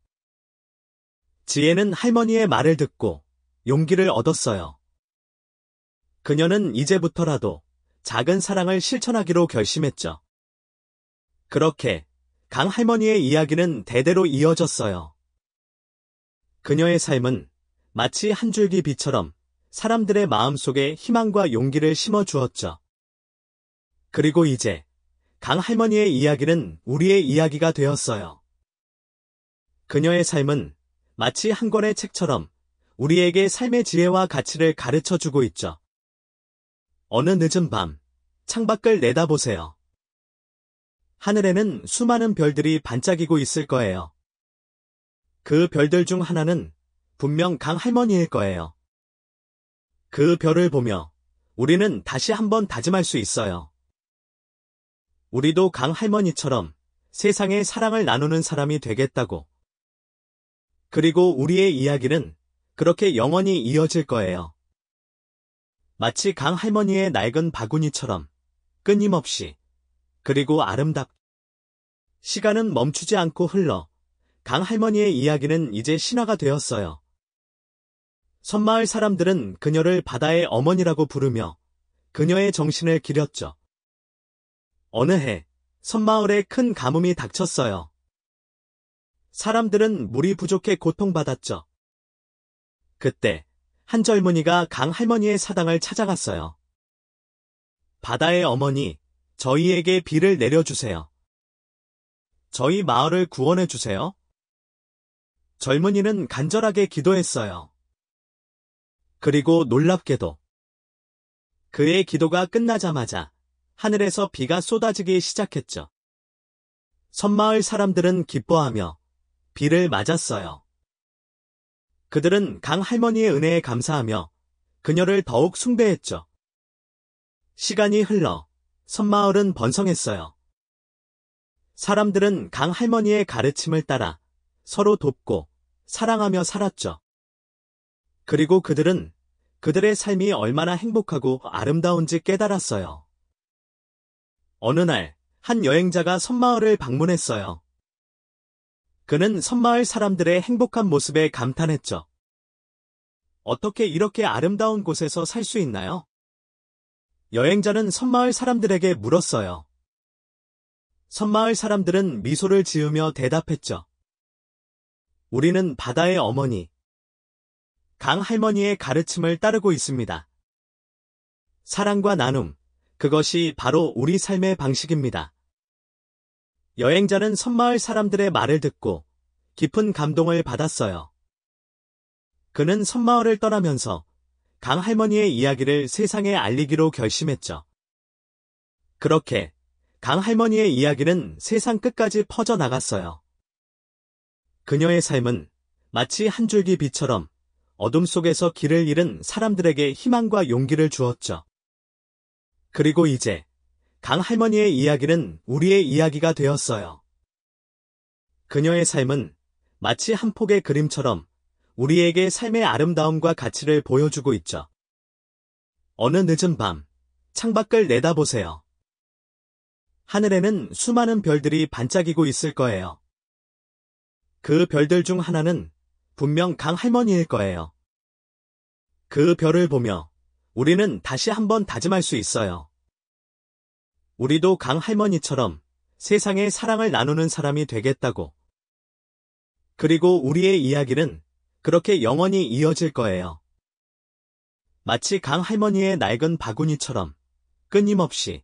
지혜는 할머니의 말을 듣고 용기를 얻었어요. 그녀는 이제부터라도 작은 사랑을 실천하기로 결심했죠. 그렇게 강 할머니의 이야기는 대대로 이어졌어요. 그녀의 삶은 마치 한 줄기 빛처럼 사람들의 마음속에 희망과 용기를 심어주었죠. 그리고 이제 강 할머니의 이야기는 우리의 이야기가 되었어요. 그녀의 삶은 마치 한 권의 책처럼 우리에게 삶의 지혜와 가치를 가르쳐주고 있죠. 어느 늦은 밤, 창밖을 내다보세요. 하늘에는 수많은 별들이 반짝이고 있을 거예요. 그 별들 중 하나는 분명 강 할머니일 거예요. 그 별을 보며 우리는 다시 한번 다짐할 수 있어요. 우리도 강 할머니처럼 세상에 사랑을 나누는 사람이 되겠다고. 그리고 우리의 이야기는 그렇게 영원히 이어질 거예요. 마치 강 할머니의 낡은 바구니처럼 끊임없이 그리고 아름답게. 시간은 멈추지 않고 흘러 강 할머니의 이야기는 이제 신화가 되었어요. 섬마을 사람들은 그녀를 바다의 어머니라고 부르며 그녀의 정신을 기렸죠. 어느 해 섬마을에 큰 가뭄이 닥쳤어요. 사람들은 물이 부족해 고통받았죠. 그때 한 젊은이가 강 할머니의 사당을 찾아갔어요. 바다의 어머니, 저희에게 비를 내려주세요. 저희 마을을 구원해주세요. 젊은이는 간절하게 기도했어요. 그리고 놀랍게도 그의 기도가 끝나자마자 하늘에서 비가 쏟아지기 시작했죠. 섬마을 사람들은 기뻐하며 비를 맞았어요. 그들은 강 할머니의 은혜에 감사하며 그녀를 더욱 숭배했죠. 시간이 흘러 섬마을은 번성했어요. 사람들은 강 할머니의 가르침을 따라 서로 돕고 사랑하며 살았죠. 그리고 그들은 그들의 삶이 얼마나 행복하고 아름다운지 깨달았어요. 어느 날, 한 여행자가 섬마을을 방문했어요. 그는 섬마을 사람들의 행복한 모습에 감탄했죠. 어떻게 이렇게 아름다운 곳에서 살 수 있나요? 여행자는 섬마을 사람들에게 물었어요. 섬마을 사람들은 미소를 지으며 대답했죠. 우리는 바다의 어머니, 강 할머니의 가르침을 따르고 있습니다. 사랑과 나눔, 그것이 바로 우리 삶의 방식입니다. 여행자는 섬마을 사람들의 말을 듣고 깊은 감동을 받았어요. 그는 섬마을을 떠나면서 강 할머니의 이야기를 세상에 알리기로 결심했죠. 그렇게 강 할머니의 이야기는 세상 끝까지 퍼져나갔어요. 그녀의 삶은 마치 한 줄기 빛처럼 어둠 속에서 길을 잃은 사람들에게 희망과 용기를 주었죠. 그리고 이제 강 할머니의 이야기는 우리의 이야기가 되었어요. 그녀의 삶은 마치 한 폭의 그림처럼 우리에게 삶의 아름다움과 가치를 보여주고 있죠. 어느 늦은 밤, 창밖을 내다보세요. 하늘에는 수많은 별들이 반짝이고 있을 거예요. 그 별들 중 하나는 분명 강 할머니일 거예요. 그 별을 보며 우리는 다시 한번 다짐할 수 있어요. 우리도 강 할머니처럼 세상에 사랑을 나누는 사람이 되겠다고. 그리고 우리의 이야기는 그렇게 영원히 이어질 거예요. 마치 강 할머니의 낡은 바구니처럼 끊임없이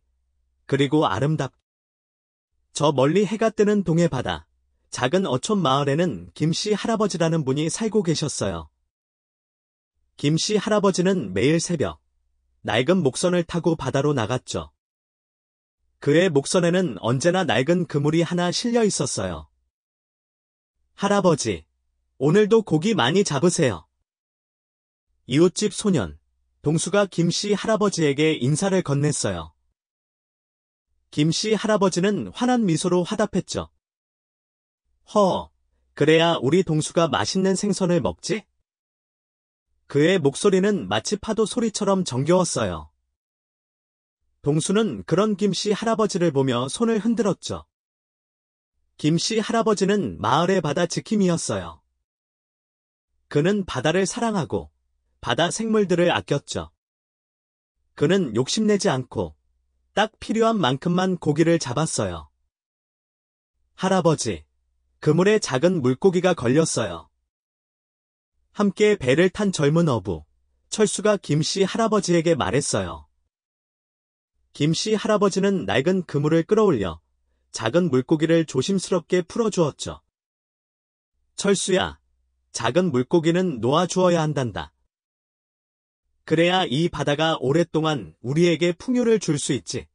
그리고 아름답게. 저 멀리 해가 뜨는 동해 바다, 작은 어촌 마을에는 김씨 할아버지라는 분이 살고 계셨어요. 김씨 할아버지는 매일 새벽 낡은 목선을 타고 바다로 나갔죠. 그의 목선에는 언제나 낡은 그물이 하나 실려 있었어요. 할아버지, 오늘도 고기 많이 잡으세요. 이웃집 소년, 동수가 김씨 할아버지에게 인사를 건넸어요. 김씨 할아버지는 환한 미소로 화답했죠. 그래야 우리 동수가 맛있는 생선을 먹지? 그의 목소리는 마치 파도 소리처럼 정겨웠어요. 동수는 그런 김씨 할아버지를 보며 손을 흔들었죠. 김씨 할아버지는 마을의 바다 지킴이였어요. 그는 바다를 사랑하고 바다 생물들을 아꼈죠. 그는 욕심내지 않고 딱 필요한 만큼만 고기를 잡았어요. 할아버지, 그물에 작은 물고기가 걸렸어요. 함께 배를 탄 젊은 어부, 철수가 김씨 할아버지에게 말했어요. 김씨 할아버지는 낡은 그물을 끌어올려 작은 물고기를 조심스럽게 풀어주었죠. 철수야, 작은 물고기는 놓아주어야 한단다. 그래야 이 바다가 오랫동안 우리에게 풍요를 줄 수 있지.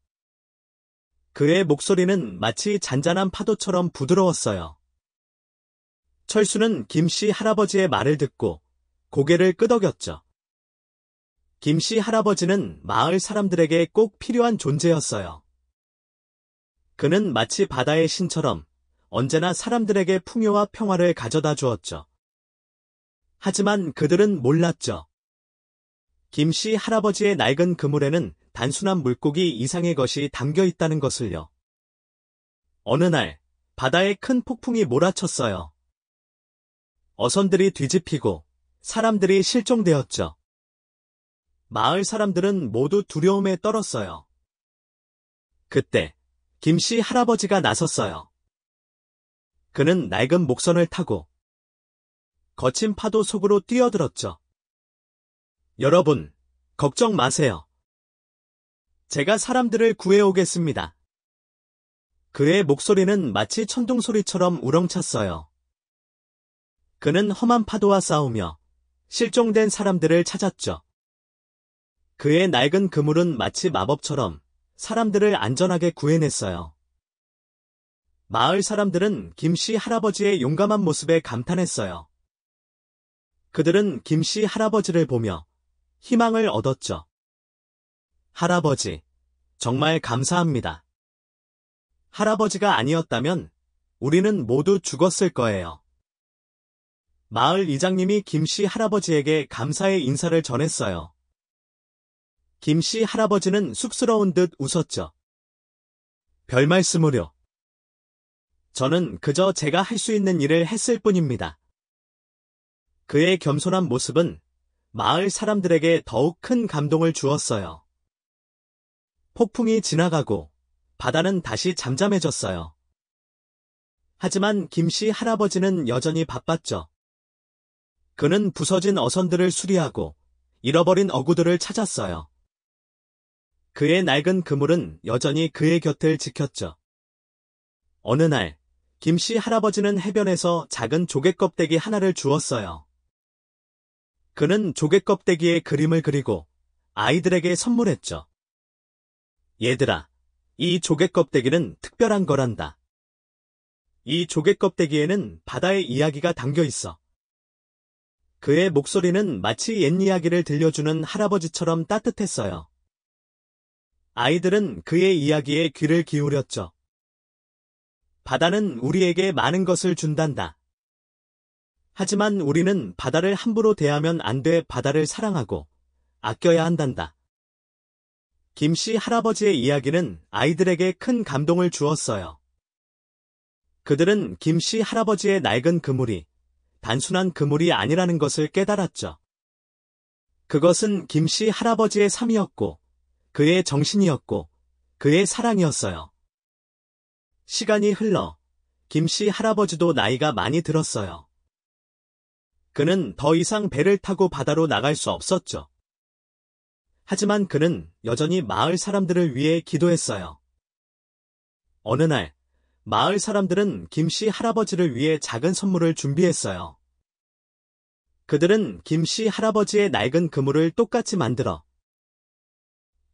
그의 목소리는 마치 잔잔한 파도처럼 부드러웠어요. 철수는 김씨 할아버지의 말을 듣고 고개를 끄덕였죠. 김씨 할아버지는 마을 사람들에게 꼭 필요한 존재였어요. 그는 마치 바다의 신처럼 언제나 사람들에게 풍요와 평화를 가져다 주었죠. 하지만 그들은 몰랐죠. 김씨 할아버지의 낡은 그물에는 단순한 물고기 이상의 것이 담겨 있다는 것을요. 어느 날 바다에 큰 폭풍이 몰아쳤어요. 어선들이 뒤집히고 사람들이 실종되었죠. 마을 사람들은 모두 두려움에 떨었어요. 그때 김씨 할아버지가 나섰어요. 그는 낡은 목선을 타고 거친 파도 속으로 뛰어들었죠. 여러분, 걱정 마세요. 제가 사람들을 구해오겠습니다. 그의 목소리는 마치 천둥소리처럼 우렁찼어요. 그는 험한 파도와 싸우며 실종된 사람들을 찾았죠. 그의 낡은 그물은 마치 마법처럼 사람들을 안전하게 구해냈어요. 마을 사람들은 김씨 할아버지의 용감한 모습에 감탄했어요. 그들은 김씨 할아버지를 보며 희망을 얻었죠. 할아버지, 정말 감사합니다. 할아버지가 아니었다면 우리는 모두 죽었을 거예요. 마을 이장님이 김씨 할아버지에게 감사의 인사를 전했어요. 김씨 할아버지는 쑥스러운 듯 웃었죠. 별 말씀을요. 저는 그저 제가 할 수 있는 일을 했을 뿐입니다. 그의 겸손한 모습은 마을 사람들에게 더욱 큰 감동을 주었어요. 폭풍이 지나가고 바다는 다시 잠잠해졌어요. 하지만 김씨 할아버지는 여전히 바빴죠. 그는 부서진 어선들을 수리하고 잃어버린 어구들을 찾았어요. 그의 낡은 그물은 여전히 그의 곁을 지켰죠. 어느 날, 김씨 할아버지는 해변에서 작은 조개 껍데기 하나를 주었어요. 그는 조개 껍데기에 그림을 그리고 아이들에게 선물했죠. 얘들아, 이 조개 껍데기는 특별한 거란다. 이 조개 껍데기에는 바다의 이야기가 담겨 있어. 그의 목소리는 마치 옛 이야기를 들려주는 할아버지처럼 따뜻했어요. 아이들은 그의 이야기에 귀를 기울였죠. 바다는 우리에게 많은 것을 준단다. 하지만 우리는 바다를 함부로 대하면 안 돼. 바다를 사랑하고 아껴야 한단다. 김씨 할아버지의 이야기는 아이들에게 큰 감동을 주었어요. 그들은 김씨 할아버지의 낡은 그물이 단순한 그물이 아니라는 것을 깨달았죠. 그것은 김씨 할아버지의 삶이었고, 그의 정신이었고, 그의 사랑이었어요. 시간이 흘러 김씨 할아버지도 나이가 많이 들었어요. 그는 더 이상 배를 타고 바다로 나갈 수 없었죠. 하지만 그는 여전히 마을 사람들을 위해 기도했어요. 어느 날, 마을 사람들은 김씨 할아버지를 위해 작은 선물을 준비했어요. 그들은 김씨 할아버지의 낡은 그물을 똑같이 만들어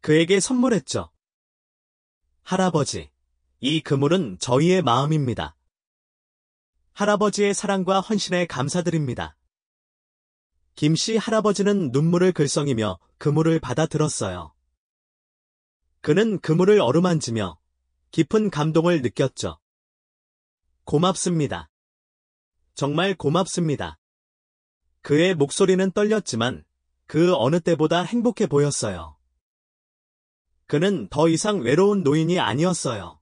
그에게 선물했죠. 할아버지, 이 그물은 저희의 마음입니다. 할아버지의 사랑과 헌신에 감사드립니다. 김씨 할아버지는 눈물을 글썽이며 그물을 받아들었어요. 그는 그물을 어루만지며 깊은 감동을 느꼈죠. 고맙습니다. 정말 고맙습니다. 그의 목소리는 떨렸지만 그 어느 때보다 행복해 보였어요. 그는 더 이상 외로운 노인이 아니었어요.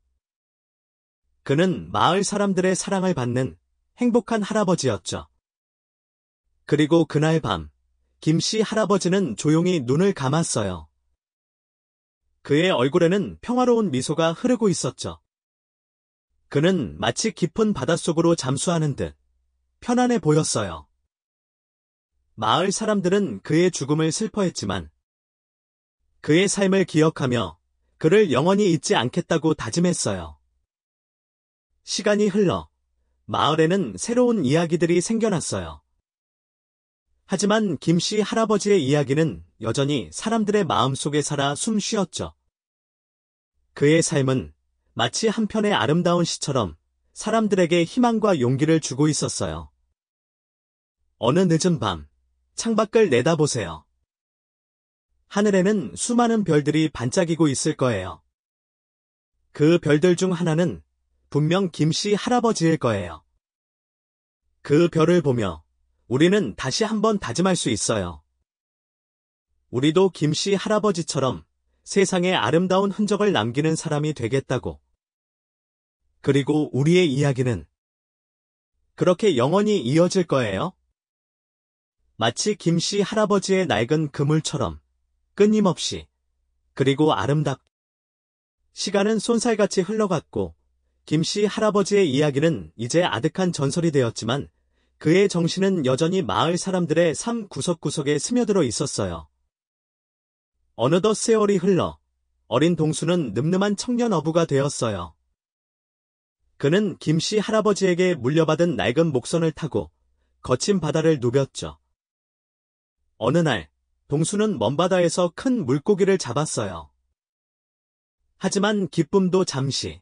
그는 마을 사람들의 사랑을 받는 행복한 할아버지였죠. 그리고 그날 밤, 김씨 할아버지는 조용히 눈을 감았어요. 그의 얼굴에는 평화로운 미소가 흐르고 있었죠. 그는 마치 깊은 바닷속으로 잠수하는 듯 편안해 보였어요. 마을 사람들은 그의 죽음을 슬퍼했지만 그의 삶을 기억하며 그를 영원히 잊지 않겠다고 다짐했어요. 시간이 흘러 마을에는 새로운 이야기들이 생겨났어요. 하지만 김씨 할아버지의 이야기는 여전히 사람들의 마음속에 살아 숨 쉬었죠. 그의 삶은 마치 한편의 아름다운 시처럼 사람들에게 희망과 용기를 주고 있었어요. 어느 늦은 밤, 창밖을 내다보세요. 하늘에는 수많은 별들이 반짝이고 있을 거예요. 그 별들 중 하나는 분명 김씨 할아버지일 거예요. 그 별을 보며 우리는 다시 한번 다짐할 수 있어요. 우리도 김씨 할아버지처럼 세상에 아름다운 흔적을 남기는 사람이 되겠다고. 그리고 우리의 이야기는 그렇게 영원히 이어질 거예요. 마치 김씨 할아버지의 낡은 그물처럼 끊임없이 그리고 아름답게 시간은 쏜살같이 흘러갔고 김씨 할아버지의 이야기는 이제 아득한 전설이 되었지만 그의 정신은 여전히 마을 사람들의 삶 구석구석에 스며들어 있었어요. 어느덧 세월이 흘러 어린 동수는 늠름한 청년 어부가 되었어요. 그는 김씨 할아버지에게 물려받은 낡은 목선을 타고 거친 바다를 누볐죠. 어느 날 동수는 먼 바다에서 큰 물고기를 잡았어요. 하지만 기쁨도 잠시.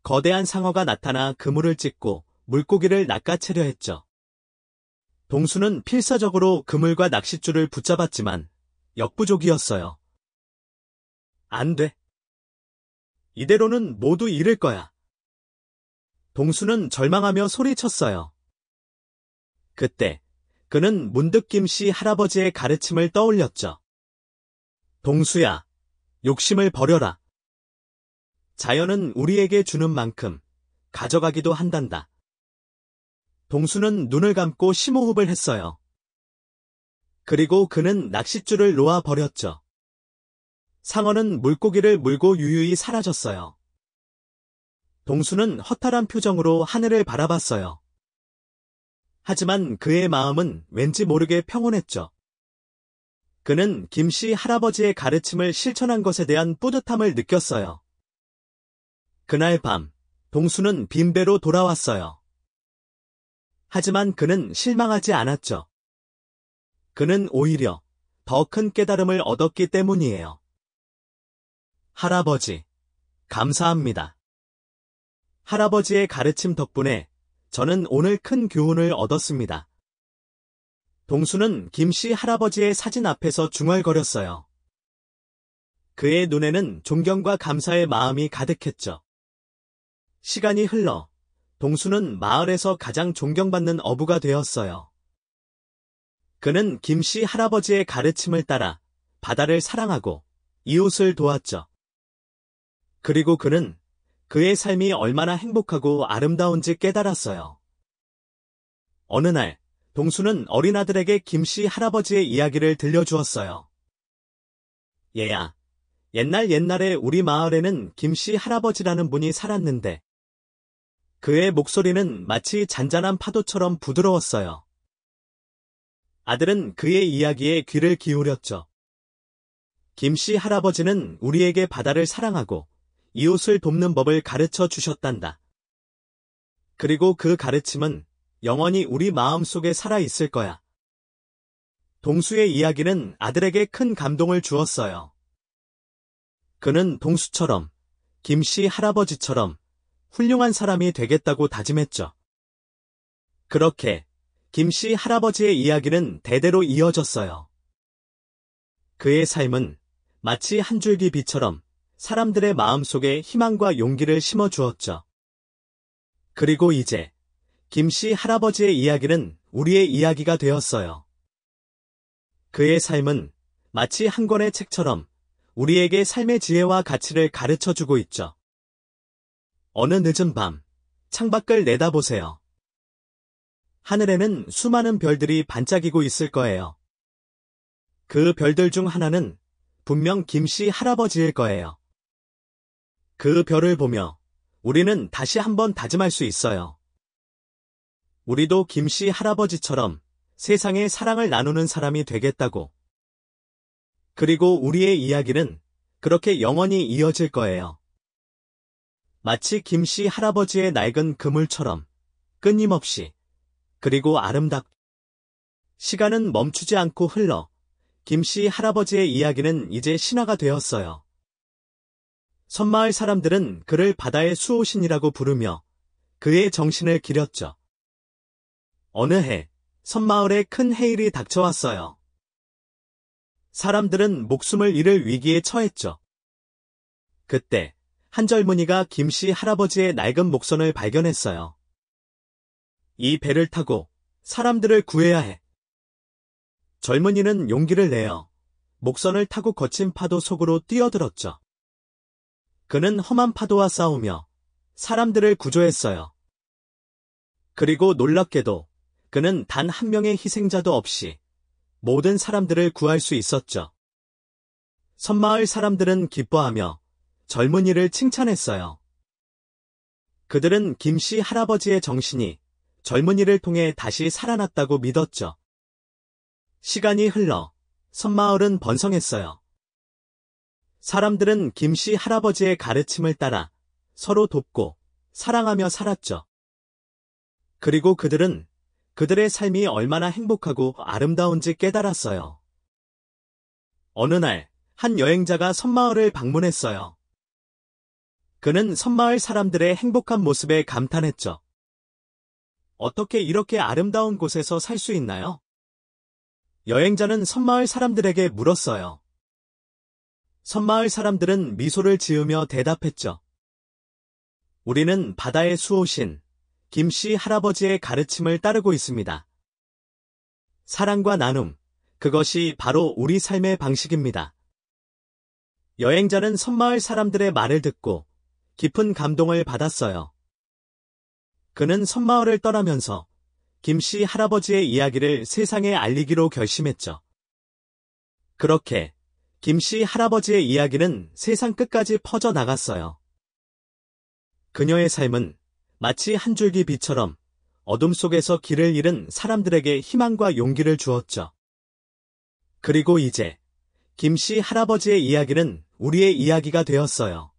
거대한 상어가 나타나 그물을 찢고 물고기를 낚아채려 했죠. 동수는 필사적으로 그물과 낚싯줄을 붙잡았지만 역부족이었어요. 안 돼. 이대로는 모두 잃을 거야. 동수는 절망하며 소리쳤어요. 그때 그는 문득 김씨 할아버지의 가르침을 떠올렸죠. 동수야, 욕심을 버려라. 자연은 우리에게 주는 만큼 가져가기도 한단다. 동수는 눈을 감고 심호흡을 했어요. 그리고 그는 낚싯줄을 놓아 버렸죠. 상어는 물고기를 물고 유유히 사라졌어요. 동수는 허탈한 표정으로 하늘을 바라봤어요. 하지만 그의 마음은 왠지 모르게 평온했죠. 그는 김씨 할아버지의 가르침을 실천한 것에 대한 뿌듯함을 느꼈어요. 그날 밤, 동수는 빈배로 돌아왔어요. 하지만 그는 실망하지 않았죠. 그는 오히려 더 큰 깨달음을 얻었기 때문이에요. 할아버지, 감사합니다. 할아버지의 가르침 덕분에 저는 오늘 큰 교훈을 얻었습니다. 동수는 김씨 할아버지의 사진 앞에서 중얼거렸어요. 그의 눈에는 존경과 감사의 마음이 가득했죠. 시간이 흘러 동수는 마을에서 가장 존경받는 어부가 되었어요. 그는 김씨 할아버지의 가르침을 따라 바다를 사랑하고 이웃을 도왔죠. 그리고 그는 그의 삶이 얼마나 행복하고 아름다운지 깨달았어요. 어느 날, 동수는 어린 아들에게 김씨 할아버지의 이야기를 들려주었어요. 얘야, 옛날에 우리 마을에는 김씨 할아버지라는 분이 살았는데 그의 목소리는 마치 잔잔한 파도처럼 부드러웠어요. 아들은 그의 이야기에 귀를 기울였죠. 김씨 할아버지는 우리에게 바다를 사랑하고 이웃을 돕는 법을 가르쳐 주셨단다. 그리고 그 가르침은 영원히 우리 마음속에 살아있을 거야. 동수의 이야기는 아들에게 큰 감동을 주었어요. 그는 동수처럼, 김씨 할아버지처럼 훌륭한 사람이 되겠다고 다짐했죠. 그렇게 김씨 할아버지의 이야기는 대대로 이어졌어요. 그의 삶은 마치 한 줄기 빛처럼 사람들의 마음속에 희망과 용기를 심어주었죠. 그리고 이제 김씨 할아버지의 이야기는 우리의 이야기가 되었어요. 그의 삶은 마치 한 권의 책처럼 우리에게 삶의 지혜와 가치를 가르쳐주고 있죠. 어느 늦은 밤, 창밖을 내다보세요. 하늘에는 수많은 별들이 반짝이고 있을 거예요. 그 별들 중 하나는 분명 김씨 할아버지일 거예요. 그 별을 보며 우리는 다시 한번 다짐할 수 있어요. 우리도 김씨 할아버지처럼 세상에 사랑을 나누는 사람이 되겠다고. 그리고 우리의 이야기는 그렇게 영원히 이어질 거예요. 마치 김씨 할아버지의 낡은 그물처럼 끊임없이 그리고 아름답게. 시간은 멈추지 않고 흘러 김씨 할아버지의 이야기는 이제 신화가 되었어요. 섬마을 사람들은 그를 바다의 수호신이라고 부르며 그의 정신을 기렸죠. 어느 해 섬마을에 큰 해일이 닥쳐왔어요. 사람들은 목숨을 잃을 위기에 처했죠. 그때 한 젊은이가 김씨 할아버지의 낡은 목선을 발견했어요. 이 배를 타고 사람들을 구해야 해. 젊은이는 용기를 내어 목선을 타고 거친 파도 속으로 뛰어들었죠. 그는 험한 파도와 싸우며 사람들을 구조했어요. 그리고 놀랍게도 그는 단 한 명의 희생자도 없이 모든 사람들을 구할 수 있었죠. 섬마을 사람들은 기뻐하며 젊은이를 칭찬했어요. 그들은 김씨 할아버지의 정신이 젊은이를 통해 다시 살아났다고 믿었죠. 시간이 흘러 섬마을은 번성했어요. 사람들은 김씨 할아버지의 가르침을 따라 서로 돕고 사랑하며 살았죠. 그리고 그들은 그들의 삶이 얼마나 행복하고 아름다운지 깨달았어요. 어느 날, 한 여행자가 섬마을을 방문했어요. 그는 섬마을 사람들의 행복한 모습에 감탄했죠. 어떻게 이렇게 아름다운 곳에서 살 수 있나요? 여행자는 섬마을 사람들에게 물었어요. 섬마을 사람들은 미소를 지으며 대답했죠. 우리는 바다의 수호신 김씨 할아버지의 가르침을 따르고 있습니다. 사랑과 나눔, 그것이 바로 우리 삶의 방식입니다. 여행자는 섬마을 사람들의 말을 듣고 깊은 감동을 받았어요. 그는 섬마을을 떠나면서 김씨 할아버지의 이야기를 세상에 알리기로 결심했죠. 그렇게 김씨 할아버지의 이야기는 세상 끝까지 퍼져나갔어요. 그녀의 삶은 마치 한 줄기 빛처럼 어둠 속에서 길을 잃은 사람들에게 희망과 용기를 주었죠. 그리고 이제 김씨 할아버지의 이야기는 우리의 이야기가 되었어요.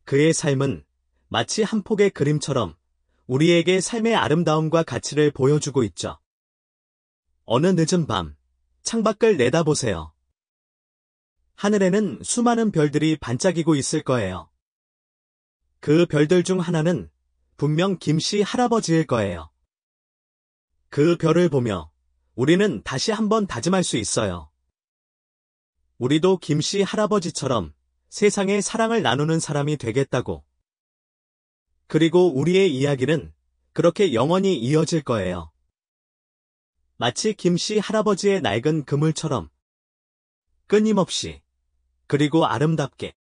그의 삶은 마치 한 폭의 그림처럼 우리에게 삶의 아름다움과 가치를 보여주고 있죠. 어느 늦은 밤, 창밖을 내다보세요. 하늘에는 수많은 별들이 반짝이고 있을 거예요. 그 별들 중 하나는 분명 김씨 할아버지일 거예요. 그 별을 보며 우리는 다시 한번 다짐할 수 있어요. 우리도 김씨 할아버지처럼 세상에 사랑을 나누는 사람이 되겠다고. 그리고 우리의 이야기는 그렇게 영원히 이어질 거예요. 마치 김씨 할아버지의 낡은 그물처럼 끊임없이 그리고 아름답게.